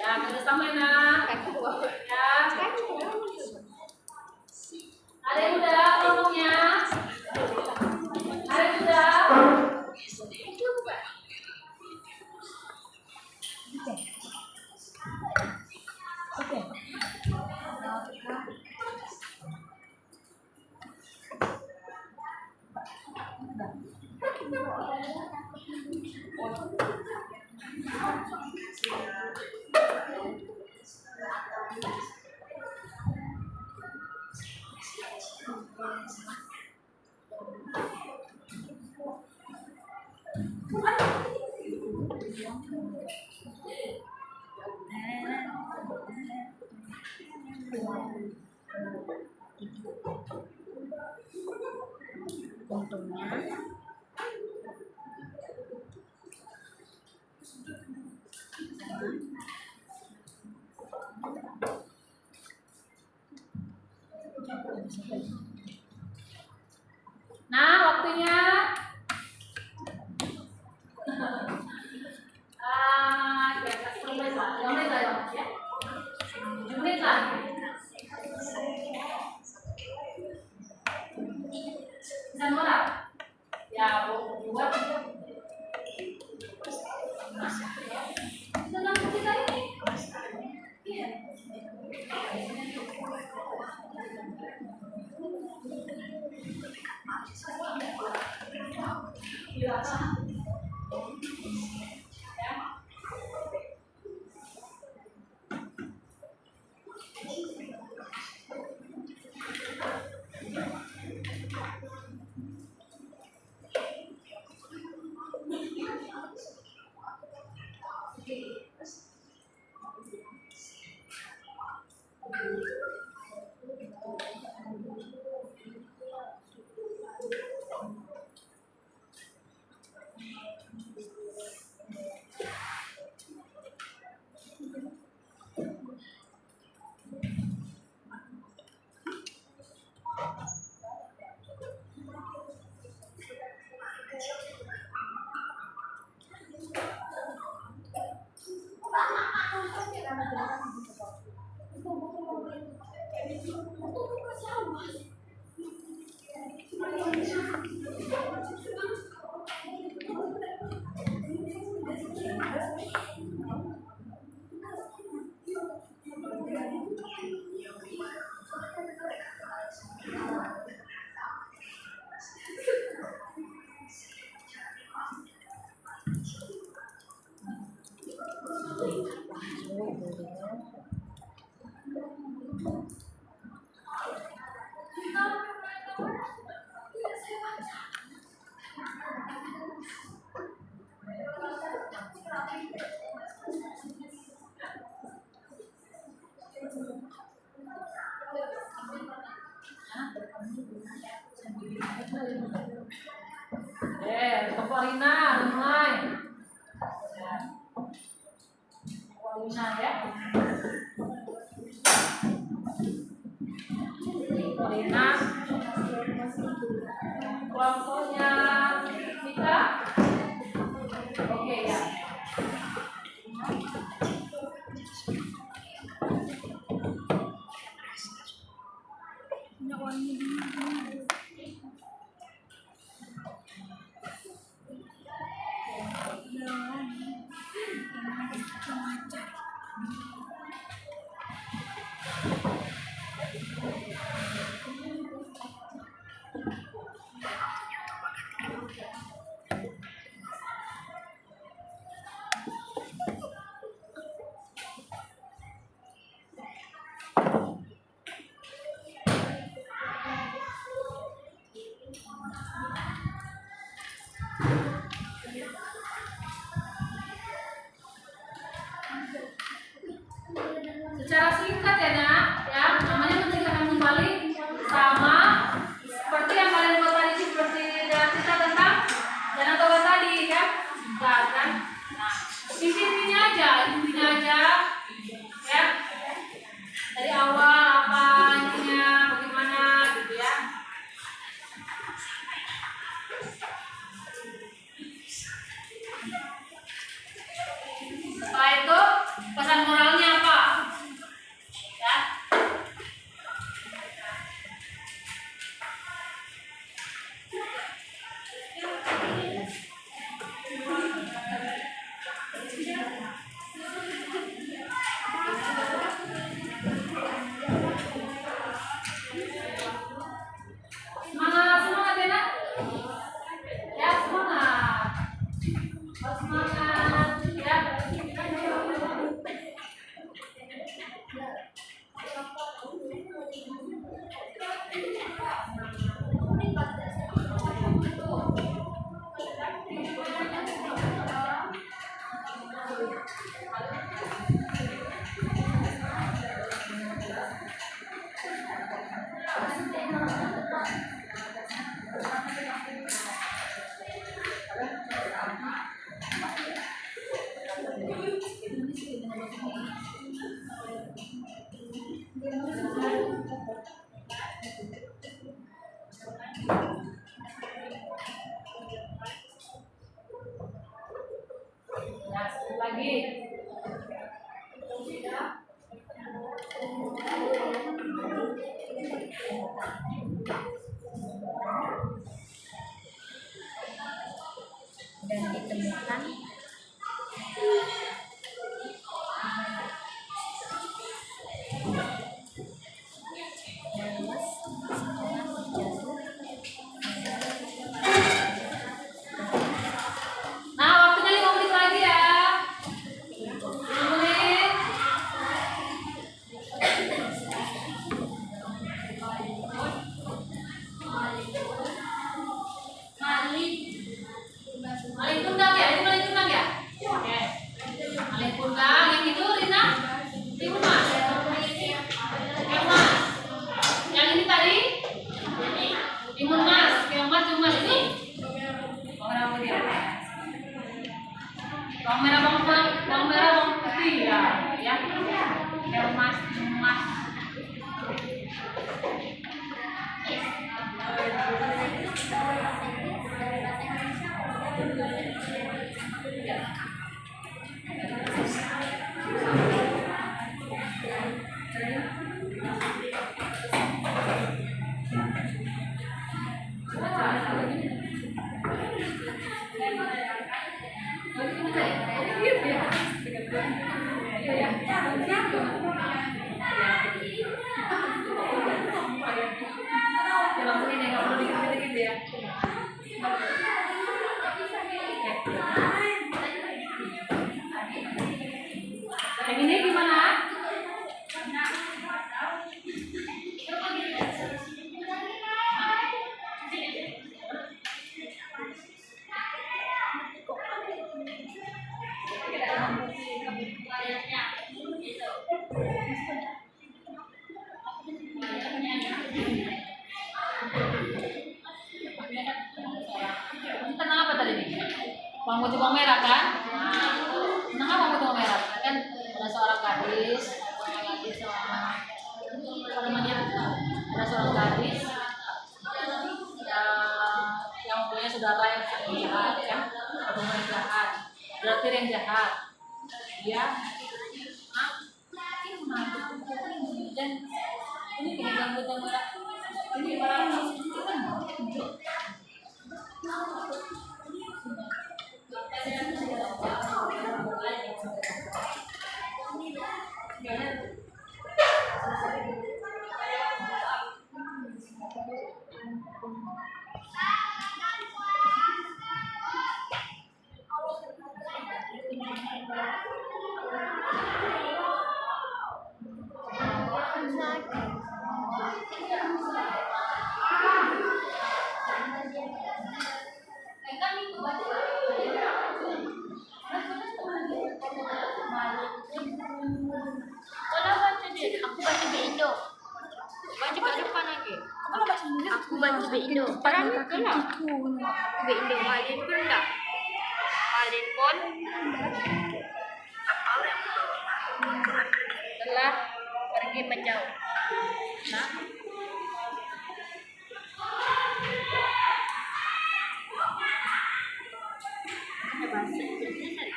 Ya, kerjasama ya, nak. Ya. Ada yang udah kelompoknya? Ada yang udah? Nah, waktunya Dalam kita ini. Iya. Paulina, mulai. Paulina ya. Paulina. Kelompoknya kita. Oke ya. Secara singkat ya nak, ya namanya mencegah kembali sama seperti yang kalian buat tadi, seperti dalam cerita tentang danau toba tadi kan, singkat kan. Nah, intinya aja ya dari awal apa intinya bagaimana gitu ya. Setelah itu pesan moralnya apa? Ya. Semangat ya nak? Ya semangat. Harus semangat ya. Nah, sekali lagi. Dan ditemukan Bawang merah, bawang putih ya, ya. Emas, emas. Ya langsung ini nggak perlu dikit-dikit ya. Yang ini gimana? Tentang apa tadi nih? Bawang putih bawang merah kan? Tentang apa bawang putih bawang merah? Kan ada seorang gadis, apa namanya? Ada seorang gadis yang mempunyai saudara yang sangat jahat, kan? Atau yang jahat, berarti yang jahat. Dia, dan ini kayak ganggu merah. Ini barang Kalau baca dia, aku baca di Indo. Baca kat depan lagi. Aku baca di Indo. Parah ni ke lah. Di Indo. Malin pun tak. Malin pun telah pergi menjauh. Nah. Ada bahasa Indonesia tadi.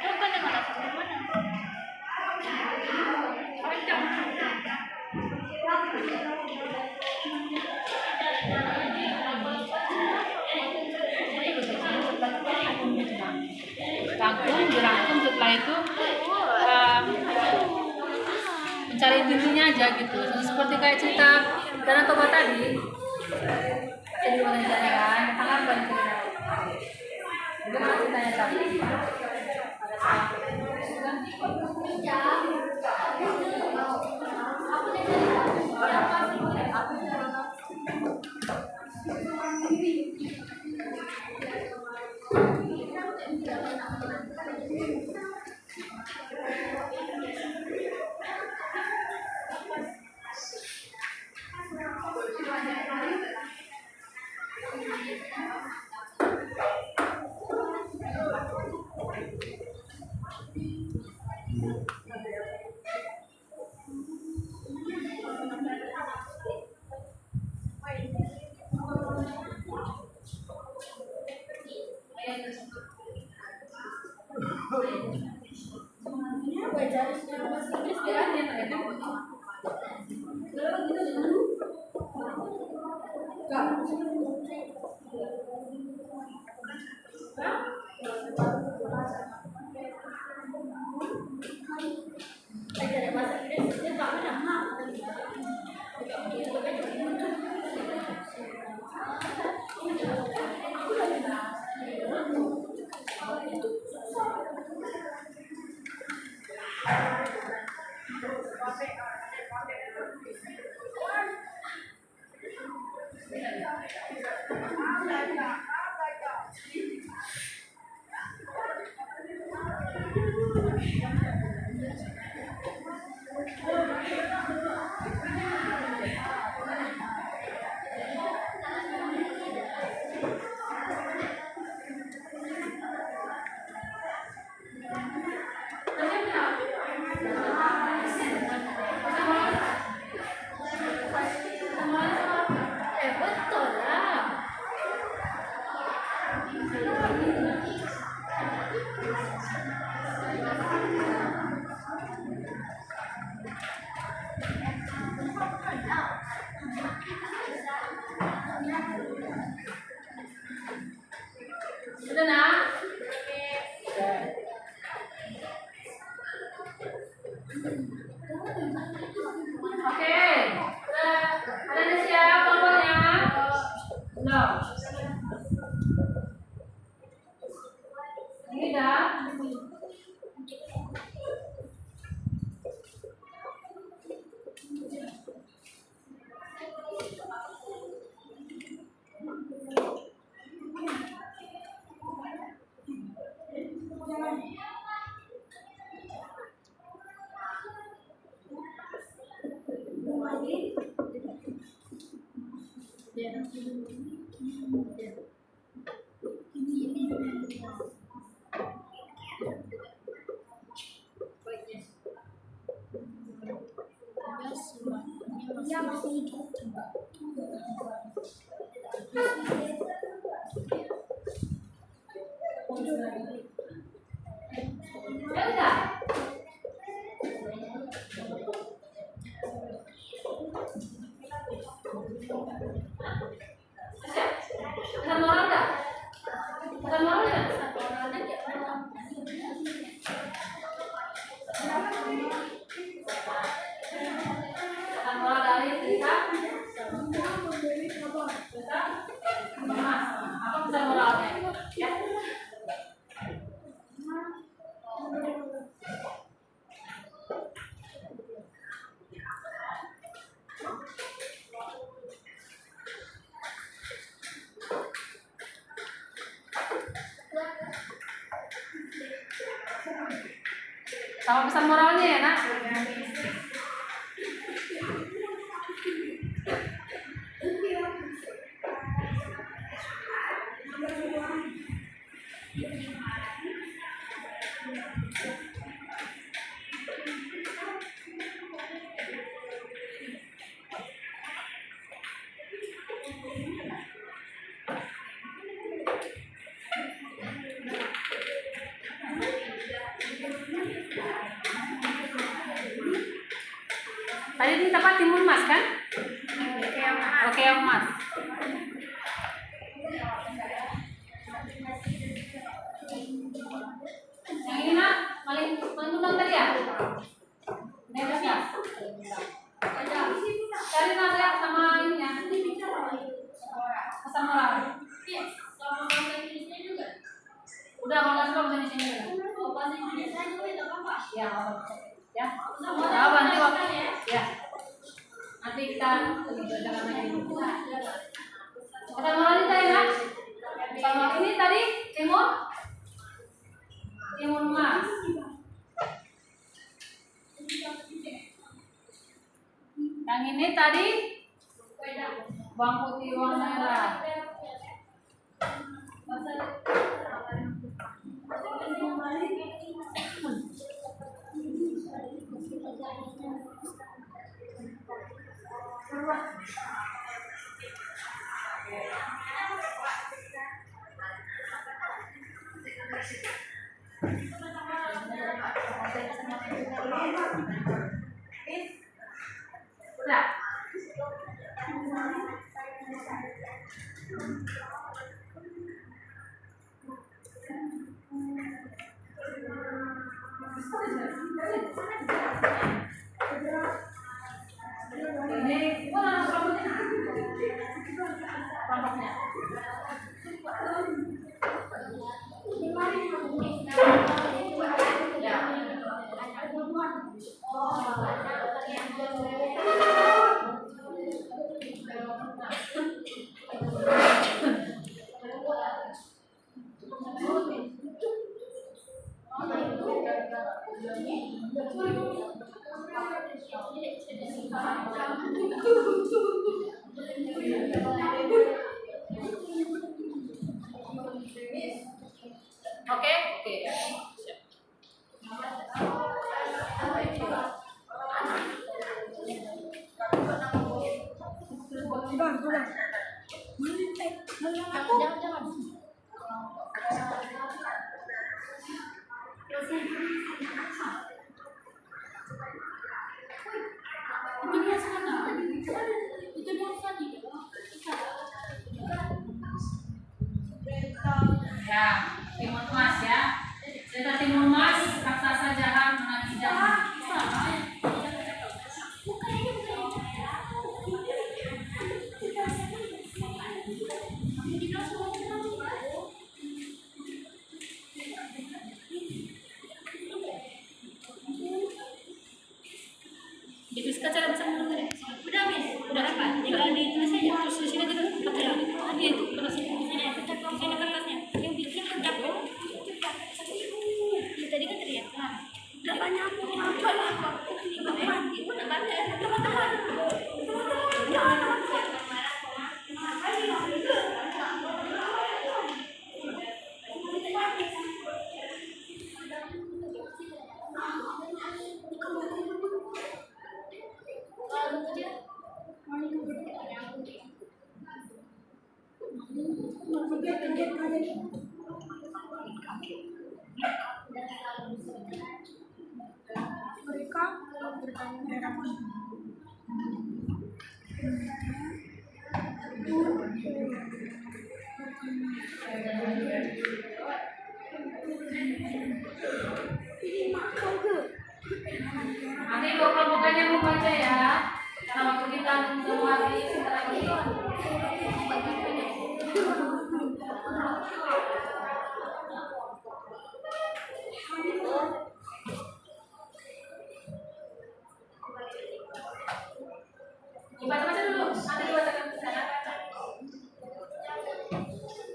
Coba dengan bahasa mana? Dirangkum setelah itu mencari intinya aja gitu. Seperti kayak cerita Danau Toba tadi. Jadi mana ceritanya kan? Tentang apa yang cerita? Gimana ceritanya tadi? Tidak. Dia masih hidup. Ya udah. Ada moral nggak? Ada moral nggak? Ada moral dari cerita? Apa pesan moralnya? Ya. Sama pesan moralnya ya, Nak? Tadi minta apa? Timun Mas kan? Oke, yang Mas. Yang ini Nak, paling menang tadi ya? Nebas ya? Cari Mas ya sama ini ya. Pesan moral. Udah kalau nggak suka bahasa Indonesia juga. Ya, ya. Ya, nanti waktu ya. Nanti kita berjalan lagi. Kata moral ini tadi Nak. Sama ini tadi timun Mas. Yang ini tadi bawang putih, bawang merah. Udah. Ini mana rambutnya? Oke, oke. Itu biasa kan? Itu biasa nih. kita cara bahasa Indonesia udah habis udah apa tinggal ditulis aja terus di sini kita material tadi itu terus di sini kertasnya yang bikin hendak tadi kan teriak udah banyak apa ibu udah baca teman-teman Mereka bertanya daerah nanti buka-bukanya membaca ya karena waktu kita menghadapi sebentar lagi dibaca-baca dulu nanti dibacakan ke sana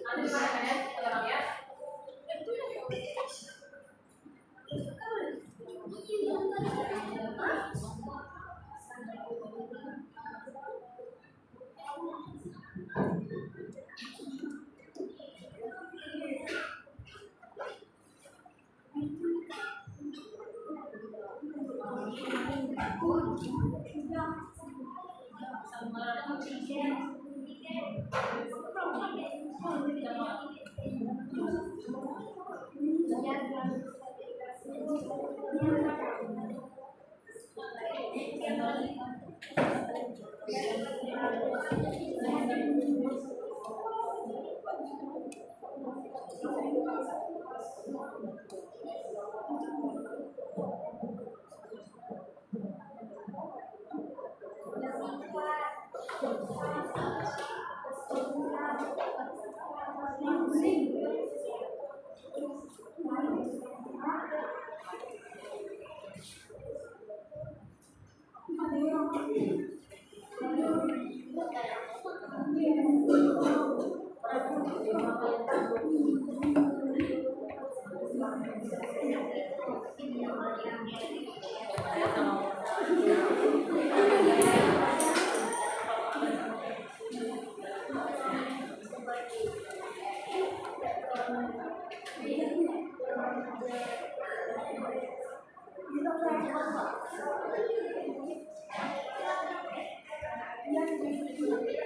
nanti dibacakan ya tolong ya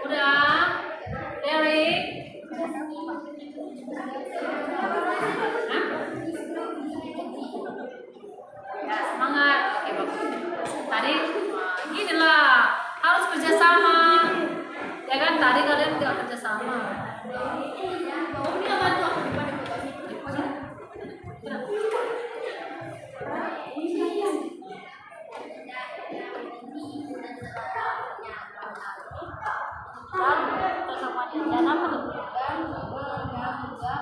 udah Derek hah? Ya semangat oke bagus tadi gini lah harus kerjasama ya kan tadi kalian tidak kerjasama ini apa tuh dan apa tuh? Dan juga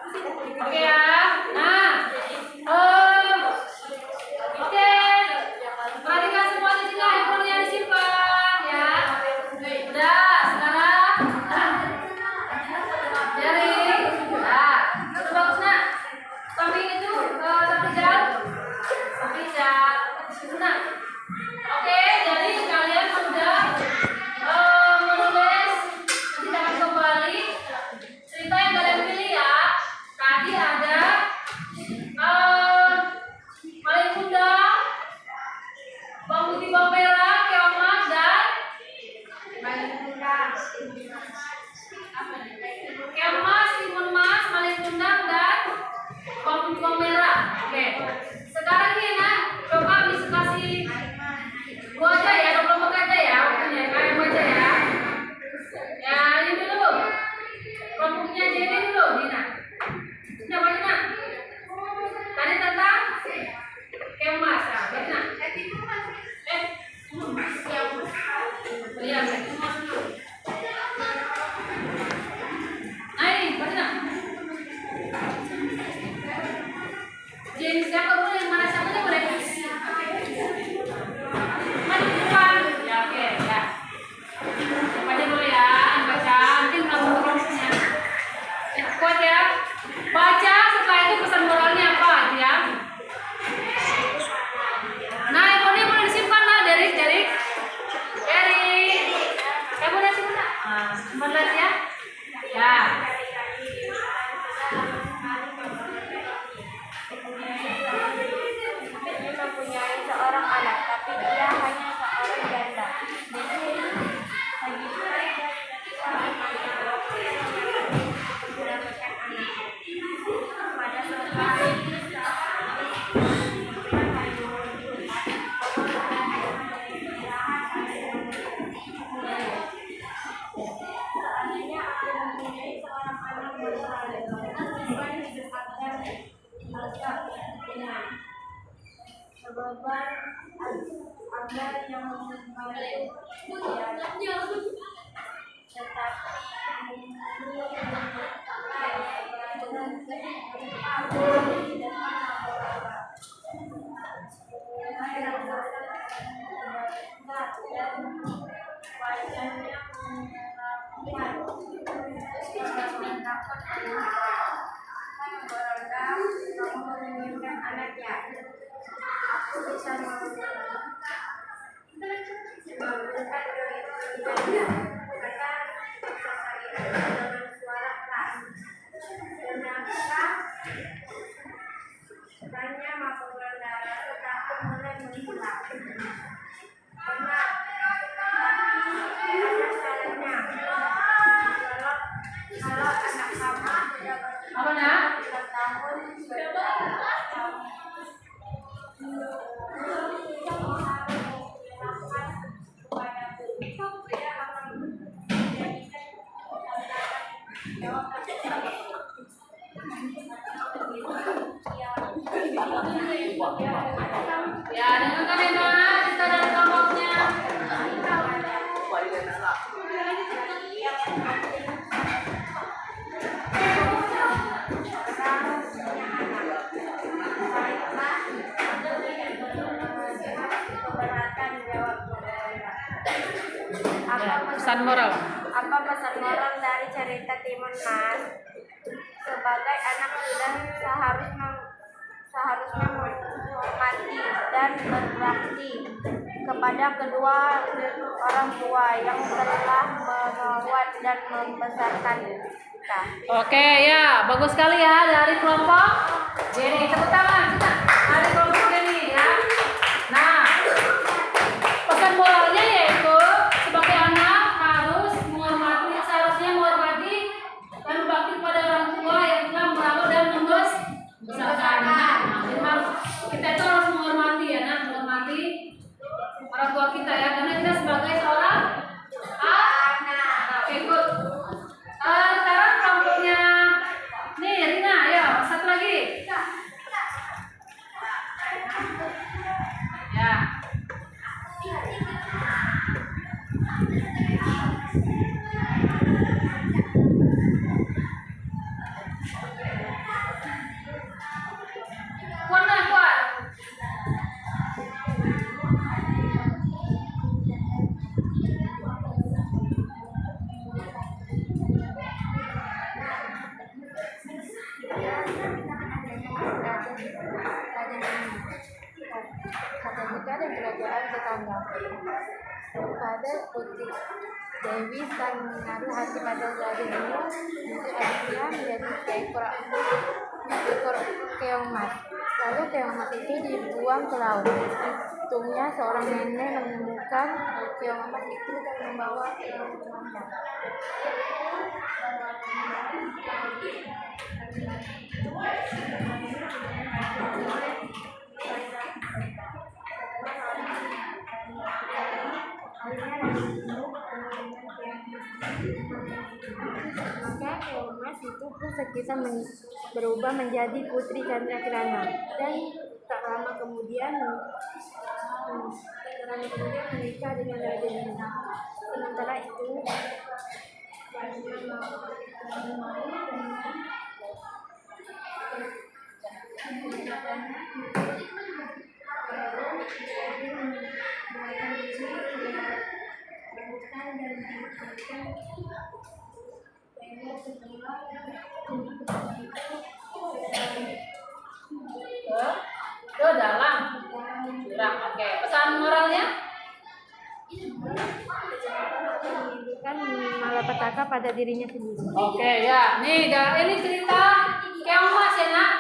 Oke ya. Nah, oke. Perhatikan semua di sini handphonenya disimpan ya. Udah, sekarang dari nah, itu bagus nak. Samping itu samping jal. Nah, oke. Jadi kalian sudah menulis. Nanti akan kembali cerita yang kalian pilih ya. Tadi ada Malin Kundang, Bang Putih Bang Merah, Keomas dan Keomas, Timun Mas, Malin Kundang dan Bang Putih Bang Merah. Oke. Sekarang ini nak, coba bisa kasih gua aja ya, 24 aja ya waktunya, kalian baca ya. Ya, ini dulu. Kelompoknya jadi dulu, Dina. Sudah baca nak? Tadi tentang Kemas ya, baca nak? Iya, nah ini, baca nak? Jadi siapa dulu yang mana siapa boleh? Maju ke depan. Ya, oke, ya. Baca dulu ya, baca. Nanti melakukan prosesnya. Kuat ya. Baca, setelah itu pesan moralnya apa ya? Nah, ini boleh disimpan lah, Derik. Kamu udah simpan tak? Nah, simpan lagi ya. Ya. Dia mempunyai seorang anak, tapi dia hanya seorang janda. Pada suatu hari, seandainya aku mempunyai seorang anak bersaleh, bukan agar dengan sebabar agar yang membantu anaknya bisa dengan suara keras. Tanya maka pengendara tetapi mulai menghilang. Benar, tapi ada salahnya. Kalau anak kamu sudah Apa nak? 3 tahun Ya, dengarkan Ena, cerita dari kelompoknya. Ya, pesan moral. Apa pesan moral dari cerita Timun Mas? Sebagai anak muda seharusnya menghormati dan berbakti kepada kedua orang tua yang telah merawat dan membesarkan kita. Oke ya, bagus sekali ya dari kelompok Jenny. Tepuk tangan kita dari kelompok Jenny ya. Nah, pesan moralnya yaitu sebagai anak seharusnya menghormati dan berbakti kepada orang tua yang telah merawat dan membesarkan. Nah, memang kita itu harus menghormati ya, menghormati orang tua kita ya, karena kita sebagai seorang anak. Oke, good. Sekarang kelompoknya nih Rina, ya satu lagi. Raden ini. Kata Nika dan kerajaan tetangga. Pada putri Dewi sang menaruh hati pada Raden ini untuk adiknya menjadi ekor keong emas. Lalu keong emas itu dibuang ke laut. Untungnya seorang nenek menemukan keong emas itu dan membawa keong emasnya. Maka keong emas itu pun sekitar berubah menjadi Putri Candrakirana dan tak lama kemudian menikah dengan Raden ini. Sementara itu ke dalam jurang. Oke, pesan moralnya? kan malapetaka pada dirinya sendiri. Oke ya, nih ini cerita keong emas ya nak.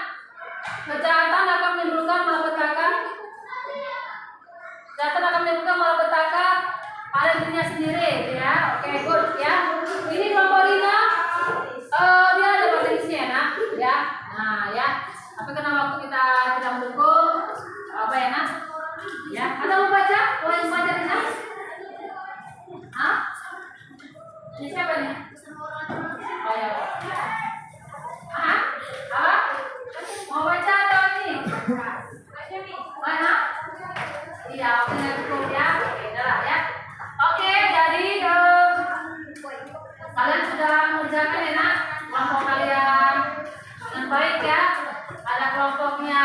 Kejahatan akan menimbulkan malapetaka. Kejahatan akan menimbulkan malapetaka pada dirinya sendiri, ya. Oke, good ya. Ini kelompok Rina, dia ada bahasa Inggrisnya ya nak, ya. Nah ya, tapi karena waktu kita tidak mendukung, apa ya nak? Ya, ada mau baca? Boleh baca Rina? Hah? Ini siapa nih? Oh ya. Hah? Apa? Mau baca atau ini? Mana? Iya, oke, cukup ya. Oke, udah ya. Oke, jadi kalian sudah mengerjakan ya nak? Kelompok kalian dengan baik ya. Ada kelompoknya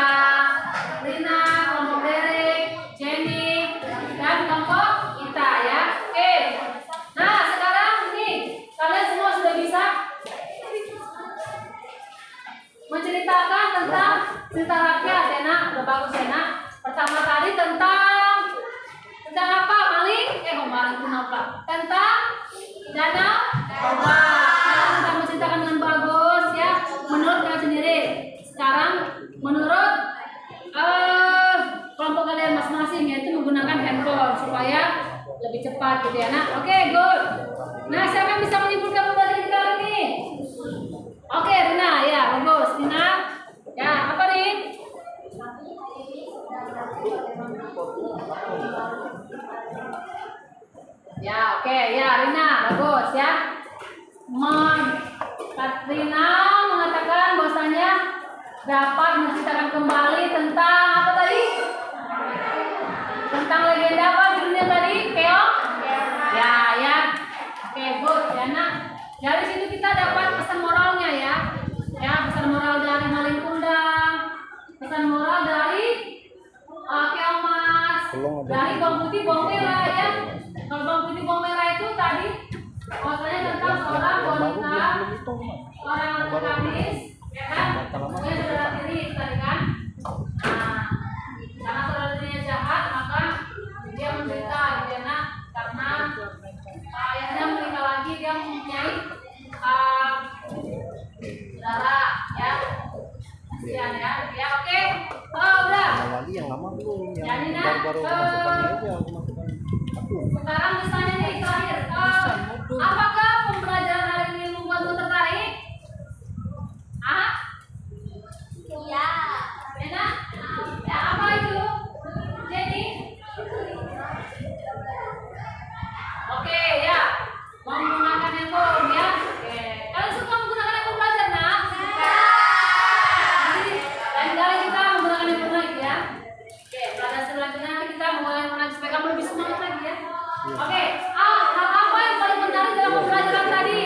Rina, kelompok Derek, Jenny, dan kelompok kita ya. Oke. Nah, sekarang nih kalian semua sudah bisa menceritakan tentang cerita rakyat ya nak. Udah bagus ya nak. Pertama tadi tentang apa? Maling? Maling itu apa? Tentang danau Toba. Kalian sudah menceritakan dengan bagus ya. Menurut kalian sendiri. Sekarang menurut kelompok kalian masing-masing yaitu menggunakan handphone supaya lebih cepat gitu ya nak. Oke, good. Nah, siapa yang bisa menyimpulkan pembelajaran kita hari ini? Oke, Rina, ya bagus. Rina, ya apa nih? Ya, oke, ya Rina, bagus ya. Rina mengatakan bahwasanya dapat menceritakan kembali tentang apa tadi? Tentang legenda apa judulnya tadi? Keong? Ya, ya. Oke, good ya nak. Dari situ kita dapat pesan moralnya ya. Ya, pesan moral dari maling kundang, pesan moral dari keong emas, dari bawang putih bawang merah ya. Kalau bawang putih bawang merah itu tadi bahwasanya tentang seorang wanita, orang gadis, ya kan? Dia saudara tiri tadi kan. Nah, karena saudara tirinya jahat maka dia menderita ya nak, karena ayahnya menikah lagi, dia mempunyai saudara ya. Kasihan ya. Ya oke. Oh udah. Lagi yang lama belum, yang Jadi nak, baru-baru masukkannya aja aku masukkan aku. sekarang misalnya nih terakhir, apakah pembelajaran hari ini membuatmu tertarik? Ah? Iya. Enak? Ya apa itu? Jadi? Oke ya, menggunakan handphone ya. Oke, kalian suka menggunakan handphone belajar nak? Nanti lain kali kita menggunakan handphone lagi ya. Oke, pada selanjutnya nanti kita menggunakan handphone lagi supaya kamu lebih semangat lagi ya. Oke, hal apa yang paling menarik dalam pembelajaran tadi?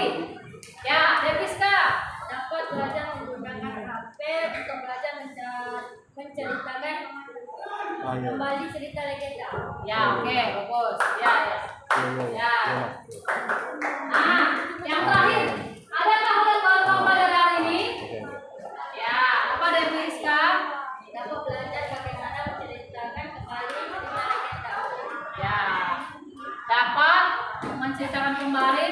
Ya, Deviska. Dapat belajar menggunakan HP untuk belajar menceritakan kembali cerita legenda. Ya, oke, bagus. Ya, ya. Ya. Nah, yang terakhir, adakah hal yang baru pada hari ini? Ya, apa Deviska? bacakan kembali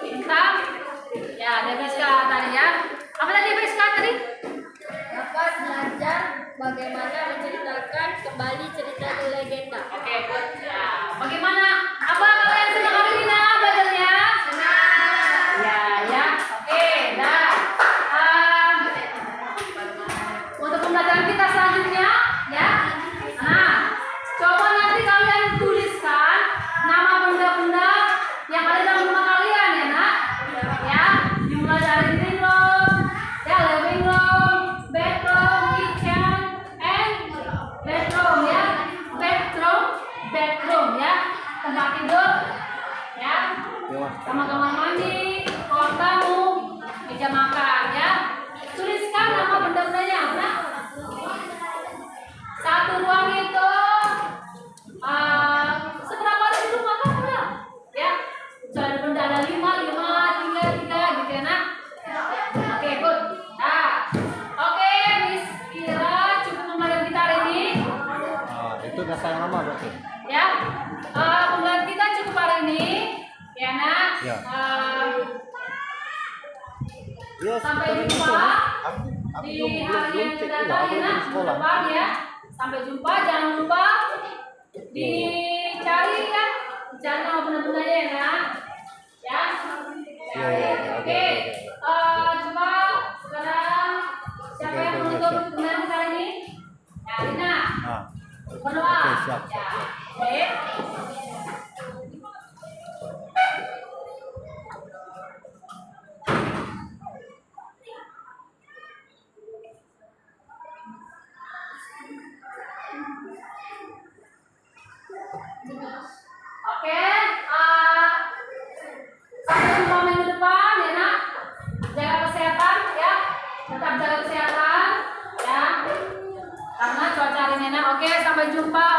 tentang ya DPSK tadi ya. Apa tadi DPSK tadi? Dapat belajar bagaimana menceritakan kembali cerita di legenda. Oke, good. Ya, bagaimana? Apa kalian senang hari ini belajarnya? Senang. Ya, ya. Oke, dah. Untuk pembelajaran kita selanjutnya, ya. Nah, coba nanti kalian tuliskan nama benda-benda yang ada dalam rumah kalian ya, Nak. Ya, dimulai dari living room, ya living room, bedroom, kitchen, and bedroom ya, bedroom ya, tempat tidur, ya, sama kamar mandi, ruang tamu, meja makan ya. Tuliskan nama benda-bendanya, nah. Satu ruang itu seberapa ada di rumah kamu ya? Misalnya benda ada 5, 3 gitu ya, Nak. Oke, good. Nah, oke, Miss Ira cukup pembelajaran kita hari ini. Itu data yang lama berarti. Ya, pembelajaran kita cukup hari ini, ya Nak. Ya. Iya, Sampai sekitar ini jumpa tuh, aku di belum hari yang cek akan juga, datang aku ya Nak, di minggu sekolah. depan ya. Sampai jumpa, jangan lupa dicari ya, dicari nama benda-bendanya ya Nak. Ya. Iya, iya, Oke, coba sekarang siapa yang menutup pembelajaran kita hari ini? Ya, Lina. Nah, Berdoa. Oke, siap. Ya. Oke. Oke, sampai jumpa minggu depan ya Nak. Jaga kesehatan ya, tetap jaga kesehatan ya. Karena cuaca hari ini enak. Oke, sampai jumpa.